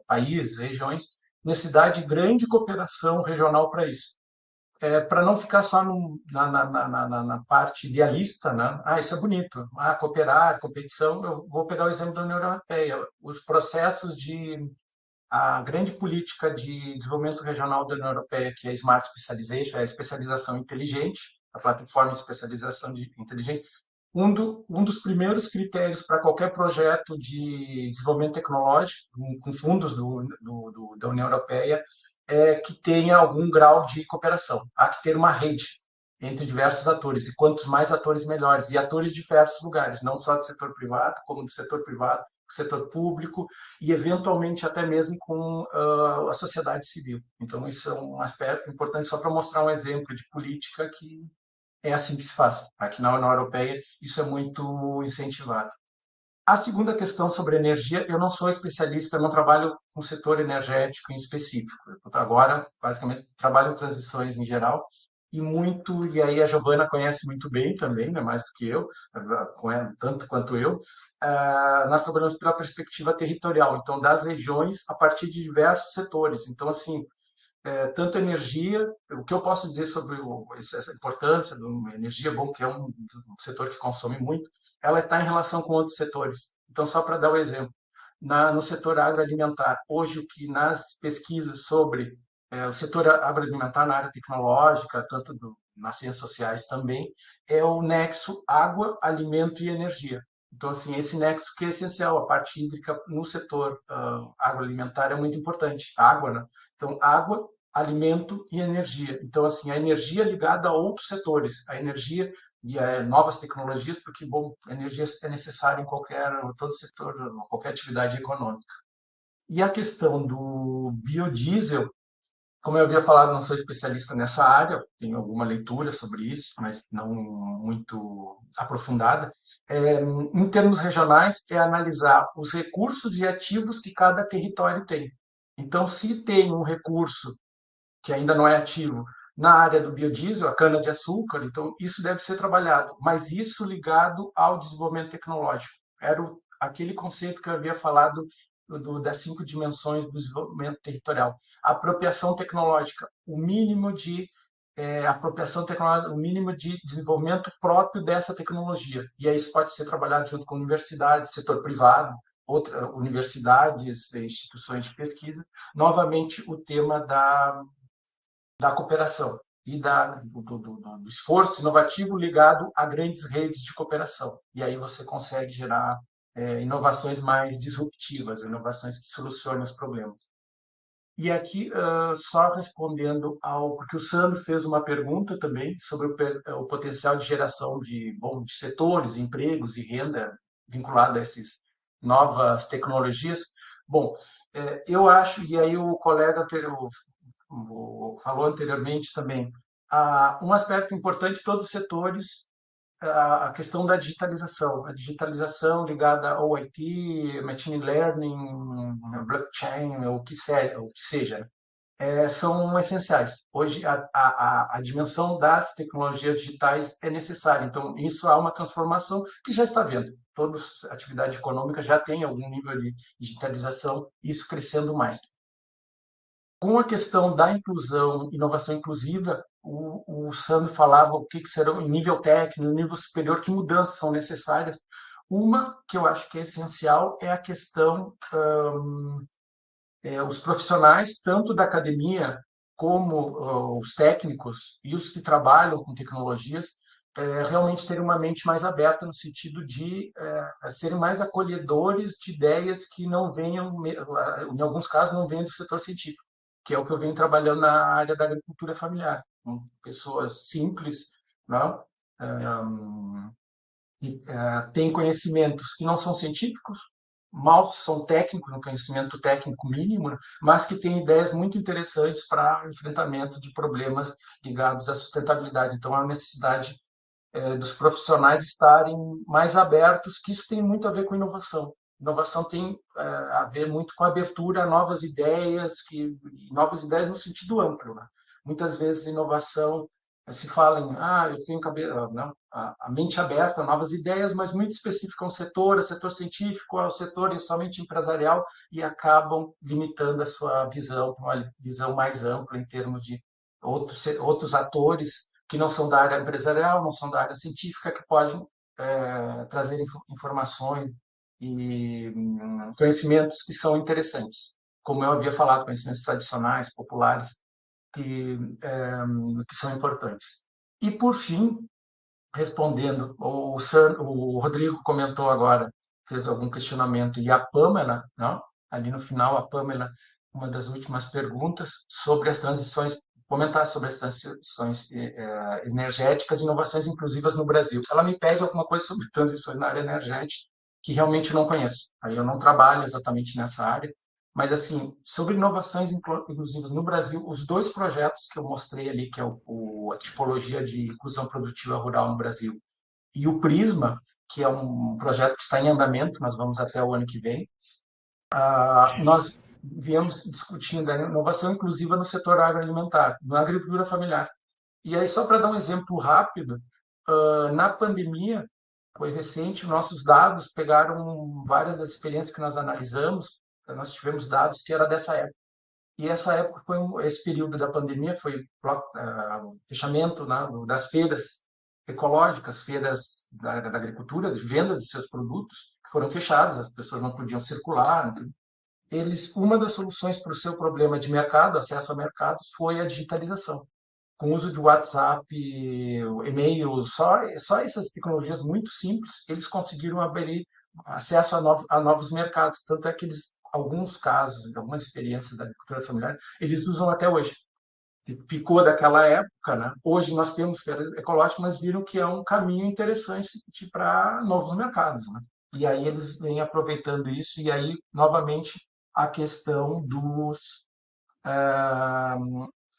países, regiões, necessidade de grande cooperação regional para isso. Para não ficar só na parte idealista, né? Isso é bonito. Cooperar, competição. Eu vou pegar o exemplo da União Europeia. Os processos a grande política de desenvolvimento regional da União Europeia, que é a Smart Specialization, é a especialização inteligente, a plataforma de especialização inteligente. Um dos primeiros critérios para qualquer projeto de desenvolvimento tecnológico, com fundos da União Europeia, é que tenha algum grau de cooperação. Há que ter uma rede entre diversos atores, e quantos mais atores, melhores, e atores de diversos lugares, não só do setor privado, como do setor privado, do setor público, e eventualmente até mesmo com a sociedade civil. Então, isso é um aspecto importante, só para mostrar um exemplo de política que é assim que se faz. Aqui na União Europeia, isso é muito incentivado. A segunda questão sobre energia, eu não sou especialista, eu não trabalho com o setor energético em específico. Agora, basicamente, trabalho em transições em geral, e aí a Giovana conhece muito bem também, né, mais do que eu, tanto quanto eu. Nós trabalhamos pela perspectiva territorial, então das regiões a partir de diversos setores. Então, assim, tanto energia, o que eu posso dizer sobre essa importância da energia, bom, que é um setor que consome muito, ela está em relação com outros setores. Então, só para dar um exemplo, no setor agroalimentar, hoje o que nas pesquisas sobre o setor agroalimentar na área tecnológica, tanto nas ciências sociais também, é o nexo água, alimento e energia. Então, assim, esse nexo que é essencial, a parte hídrica no setor agroalimentar é muito importante, a água, né? Então, água, alimento e energia. Então, assim, a energia ligada a outros setores, a energia e novas tecnologias, porque, bom, a energia é necessária em todo setor, qualquer atividade econômica. E a questão do biodiesel, Como eu havia falado, não sou especialista nessa área, tenho alguma leitura sobre isso, mas não muito aprofundada. Em termos regionais, é analisar os recursos e ativos que cada território tem. Então, se tem um recurso que ainda não é ativo na área do biodiesel, a cana-de-açúcar, então isso deve ser trabalhado, mas isso ligado ao desenvolvimento tecnológico. Era aquele conceito que eu havia falado das 5 dimensões do desenvolvimento territorial. Apropriação tecnológica, o mínimo de apropriação tecnológica, o mínimo de desenvolvimento próprio dessa tecnologia. E aí isso pode ser trabalhado junto com universidades, setor privado, outras universidades, instituições de pesquisa. Novamente, o tema da cooperação e do esforço inovativo ligado a grandes redes de cooperação. E aí você consegue gerar inovações mais disruptivas, inovações que solucionem os problemas. E aqui, só respondendo porque o Sandro fez uma pergunta também sobre o potencial de geração de setores, empregos e renda vinculado a essas novas tecnologias. Bom, eu acho, e aí o colega anterior falou anteriormente também, um aspecto importante de todos os setores, a questão da digitalização. A digitalização ligada ao IT, machine learning, blockchain, o que seja, são essenciais. Hoje, a dimensão das tecnologias digitais é necessária. Então, isso há uma transformação que já está vendo. Toda a atividade econômica já tem algum nível de digitalização, isso crescendo mais. Com a questão da inclusão, inovação inclusiva, o Sandro falava o que será em nível técnico, no nível superior, que mudanças são necessárias. Uma que eu acho que é essencial é a questão, os profissionais, tanto da academia como os técnicos e os que trabalham com tecnologias, realmente terem uma mente mais aberta no sentido de serem mais acolhedores de ideias que não venham, em alguns casos, não venham do setor científico, que é o que eu venho trabalhando na área da agricultura familiar, com pessoas simples, não? Que têm conhecimentos que não são científicos, mal são técnicos, um conhecimento técnico mínimo, né? Mas que têm ideias muito interessantes para enfrentamento de problemas ligados à sustentabilidade. Então, há a necessidade dos profissionais estarem mais abertos, que isso tem muito a ver com inovação. Inovação tem a ver muito com a abertura a novas ideias novas ideias no sentido amplo, né? Muitas vezes inovação se fala em eu tenho não, a mente aberta a novas ideias, mas muito específica ao setor científico, ao setor somente empresarial, e acabam limitando a sua visão, uma visão mais ampla em termos de outros atores que não são da área empresarial, não são da área científica, que podem trazer informações e conhecimentos que são interessantes. Como eu havia falado, conhecimentos tradicionais, populares, que são importantes. E, por fim, respondendo, o Rodrigo comentou agora, fez algum questionamento, e a Pamela, não? Ali no final, a Pamela, uma das últimas perguntas, sobre as transições, comentar sobre as transições energéticas e inovações inclusivas no Brasil. Ela me pede alguma coisa sobre transições na área energética, que realmente eu não conheço. Aí eu não trabalho exatamente nessa área, mas, assim, sobre inovações inclusivas no Brasil, os 2 projetos que eu mostrei ali, que é a tipologia de inclusão produtiva rural no Brasil, e o Prisma, que é um projeto que está em andamento, nós vamos até o ano que vem, nós viemos discutindo a inovação inclusiva no setor agroalimentar, na agricultura familiar. E aí, só para dar um exemplo rápido, na pandemia, foi recente, nossos dados pegaram várias das experiências que nós analisamos, nós tivemos dados que era dessa época. E essa época esse período da pandemia foi fechamento, né, das feiras ecológicas, feiras da agricultura, de venda de seus produtos, que foram fechadas, as pessoas não podiam circular. Uma das soluções para o seu problema de mercado, acesso a mercados, foi a digitalização. Com o uso de WhatsApp, e-mail, só essas tecnologias muito simples, eles conseguiram abrir acesso a novos mercados. Tanto é que alguns casos, algumas experiências da agricultura familiar, eles usam até hoje. Ficou daquela época, né? Hoje nós temos feiras ecológicas, mas viram que é um caminho interessante para novos mercados, né? E aí eles vêm aproveitando isso, e aí, novamente, a questão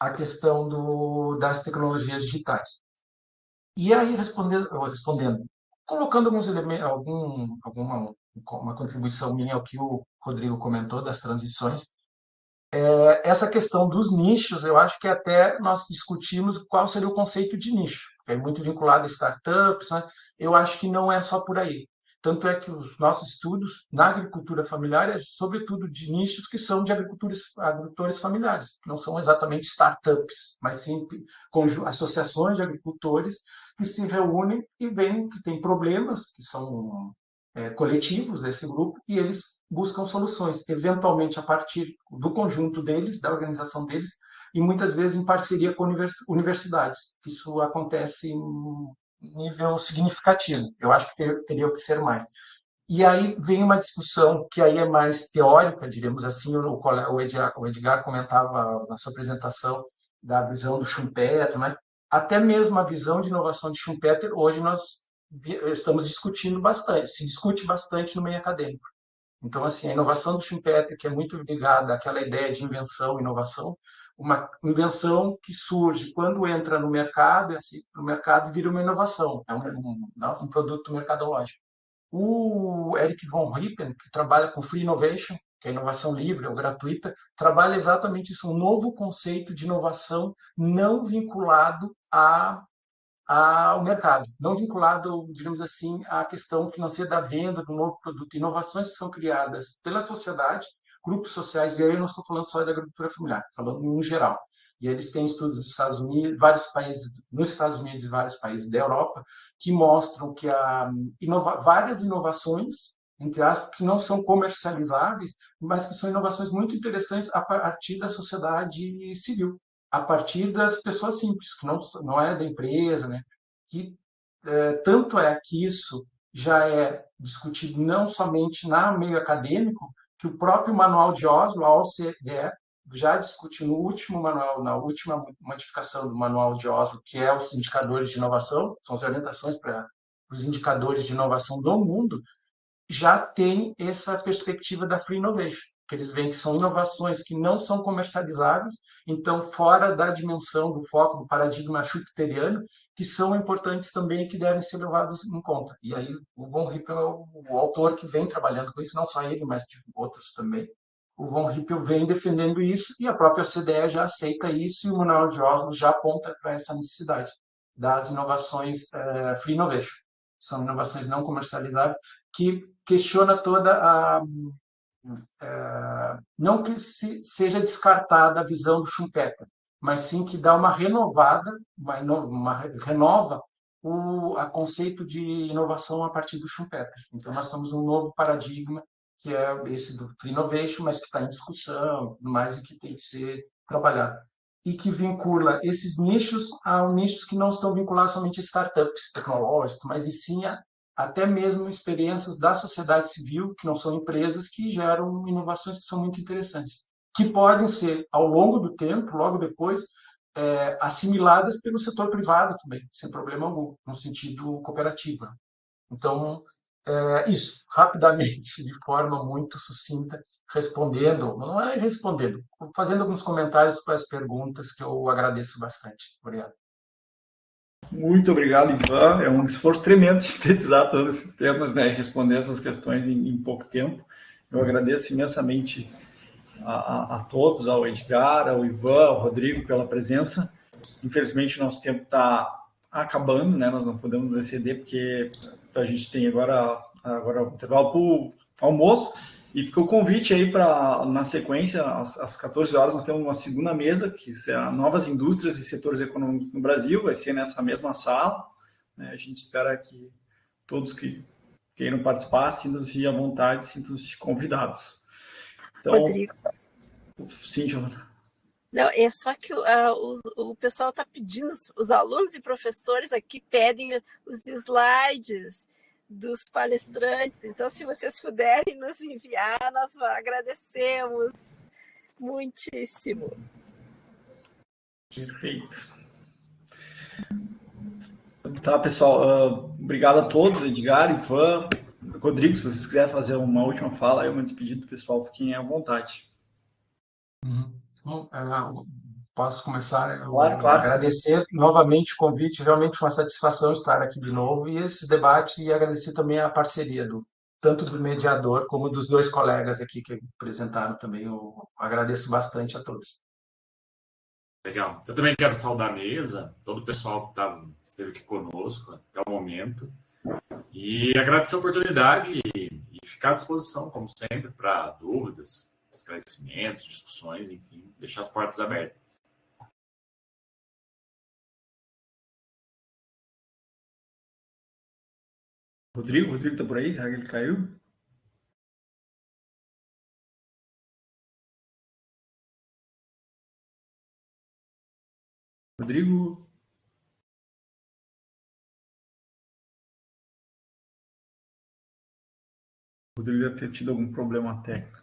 a questão das tecnologias digitais. E aí, respondendo, colocando alguns elementos, uma contribuição minha ao que o Rodrigo comentou das transições, essa questão dos nichos, eu acho que até nós discutimos qual seria o conceito de nicho, que é muito vinculado a startups, né? Eu acho que não é só por aí. Tanto é que os nossos estudos na agricultura familiar é sobretudo de nichos que são de agricultores familiares, que não são exatamente startups, mas sim associações de agricultores que se reúnem e veem que tem problemas que são coletivos desse grupo e eles buscam soluções, eventualmente a partir do conjunto deles, da organização deles, e muitas vezes em parceria com universidades. Isso acontece em nível significativo. Eu acho que teria que ser mais. E aí vem uma discussão que aí é mais teórica, diríamos assim, o Edgar comentava na sua apresentação da visão do Schumpeter, mas até mesmo a visão de inovação de Schumpeter, hoje nós estamos discutindo bastante, se discute bastante no meio acadêmico. Então, assim, a inovação do Schumpeter, que é muito ligada àquela ideia de invenção, inovação, uma invenção que surge quando entra no mercado, e assim, no mercado vira uma inovação, é um produto mercadológico. O Eric von Riepen, que trabalha com Free Innovation, que é inovação livre ou gratuita, trabalha exatamente isso, um novo conceito de inovação não vinculado ao mercado, não vinculado, digamos assim, à questão financeira da venda do novo produto. Inovações que são criadas pela sociedade, grupos sociais, e aí eu não estou falando só da agricultura familiar, falando no geral. E eles têm estudos nos Estados Unidos, vários países, nos Estados Unidos e vários países da Europa, que mostram que há várias inovações, entre aspas, que não são comercializáveis, mas que são inovações muito interessantes a partir da sociedade civil, a partir das pessoas simples, que não é da empresa, né? Que tanto é que isso já é discutido não somente no meio acadêmico, que o próprio Manual de Oslo, a OCDE, já discutiu no último manual, na última modificação do Manual de Oslo, que é os indicadores de inovação, são as orientações para os indicadores de inovação do mundo, já tem essa perspectiva da Free Innovation, que eles veem que são inovações que não são comercializáveis, então fora da dimensão do foco do paradigma schumpeteriano, que são importantes também e que devem ser levados em conta. E aí o von Rippel é o autor que vem trabalhando com isso, não só ele, mas outros também. O von Rippel vem defendendo isso e a própria CDE já aceita isso e o Manual de Oslo já aponta para essa necessidade das inovações Free Innovation. São inovações não comercializáveis que questiona toda não que seja descartada a visão do Schumpeter, mas sim que dá uma renovada, renova o conceito de inovação a partir do Schumpeter. Então, nós temos um novo paradigma, que é esse do Free Innovation, mas que está em discussão, mais e que tem que ser trabalhado. E que vincula esses nichos a nichos que não estão vinculados somente a startups tecnológicas, mas e sim até mesmo experiências da sociedade civil, que não são empresas, que geram inovações que são muito interessantes, que podem ser, ao longo do tempo, logo depois, assimiladas pelo setor privado também, sem problema algum, no sentido cooperativo. Então, isso, rapidamente, de forma muito sucinta, respondendo, não é respondendo, fazendo alguns comentários com as perguntas que eu agradeço bastante. Obrigado. Muito obrigado, Ivan. É um esforço tremendo sintetizar todos esses temas, né, e responder essas questões em pouco tempo. Eu agradeço imensamente a todos, ao Edgar, ao Ivan, ao Rodrigo pela presença. Infelizmente, o nosso tempo está acabando, né? Nós não podemos exceder, porque a gente tem agora o intervalo para o almoço. E fica o convite aí para, na sequência, às 14 horas, nós temos uma segunda mesa, que é Novas Indústrias e Setores Econômicos no Brasil, vai ser nessa mesma sala, né? A gente espera que todos que queiram participar sintam-se à vontade, sintam-se convidados. Então, Rodrigo. Sim, Giovana. Não, é só que o pessoal está pedindo, os alunos e professores aqui pedem os slides dos palestrantes. Então, se vocês puderem nos enviar, nós agradecemos muitíssimo. Perfeito. Tá, pessoal. Obrigado a todos, Edgar, Ivan, Rodrigo, se vocês quiserem fazer uma última fala, aí uma despedida do pessoal, fiquem à vontade. Bom, Posso começar? Eu Claro, claro. agradecer novamente o convite, realmente uma satisfação estar aqui de novo e esse debate e agradecer também a parceria tanto do mediador como dos dois colegas aqui que apresentaram também. Eu agradeço bastante a todos. Legal. Eu também quero saudar a mesa, todo o pessoal que esteve aqui conosco até o momento. E agradecer a oportunidade e ficar à disposição, como sempre, para dúvidas, esclarecimentos, discussões, enfim, deixar as portas abertas. Rodrigo tá por aí? Será que ele caiu? Rodrigo? Rodrigo deve ter tido algum problema técnico.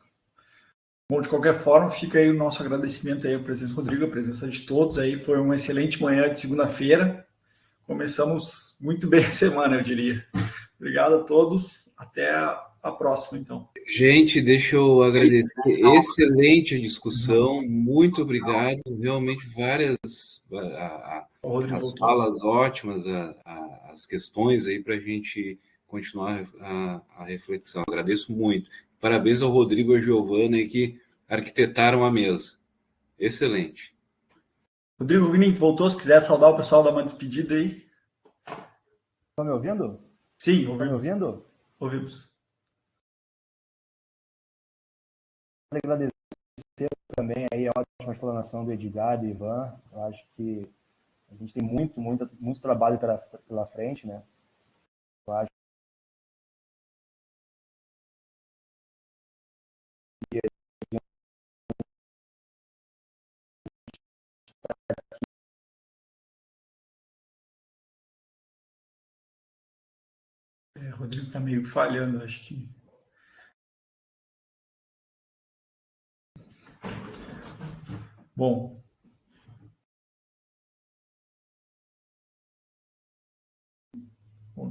Bom, de qualquer forma, fica aí o nosso agradecimento aí à presença do Rodrigo, a presença de todos aí. Foi uma excelente manhã de segunda-feira. Começamos muito bem a semana, eu diria. Obrigado a todos. Até a próxima, então. Gente, deixa eu agradecer. Excelente a discussão. Muito obrigado. Realmente várias as falas ótimas, as questões aí para a gente continuar a reflexão. Agradeço muito. Parabéns ao Rodrigo e à Giovana aí que arquitetaram a mesa. Excelente. Rodrigo Gugnint, voltou. Se quiser saudar o pessoal, dar uma despedida aí. Estão me ouvindo? Sim, Estão me ouvindo? Ouvimos. Agradecer também aí a ótima explanação do Edgar e do Ivan. Eu acho que a gente tem muito trabalho pela frente, né? Eu acho que Rodrigo está meio falhando, acho que. Bom.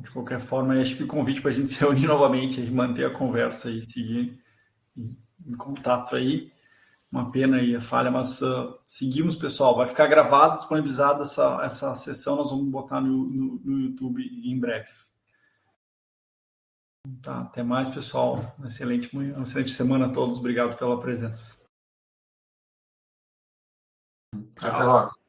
De qualquer forma, acho que fica o convite para a gente se reunir novamente, manter a conversa e seguir em contato aí. Uma pena aí a falha, mas seguimos, pessoal. Vai ficar gravado, disponibilizada essa sessão. Nós vamos botar no YouTube em breve. Tá, até mais, pessoal. Uma excelente semana a todos. Obrigado pela presença. Até logo.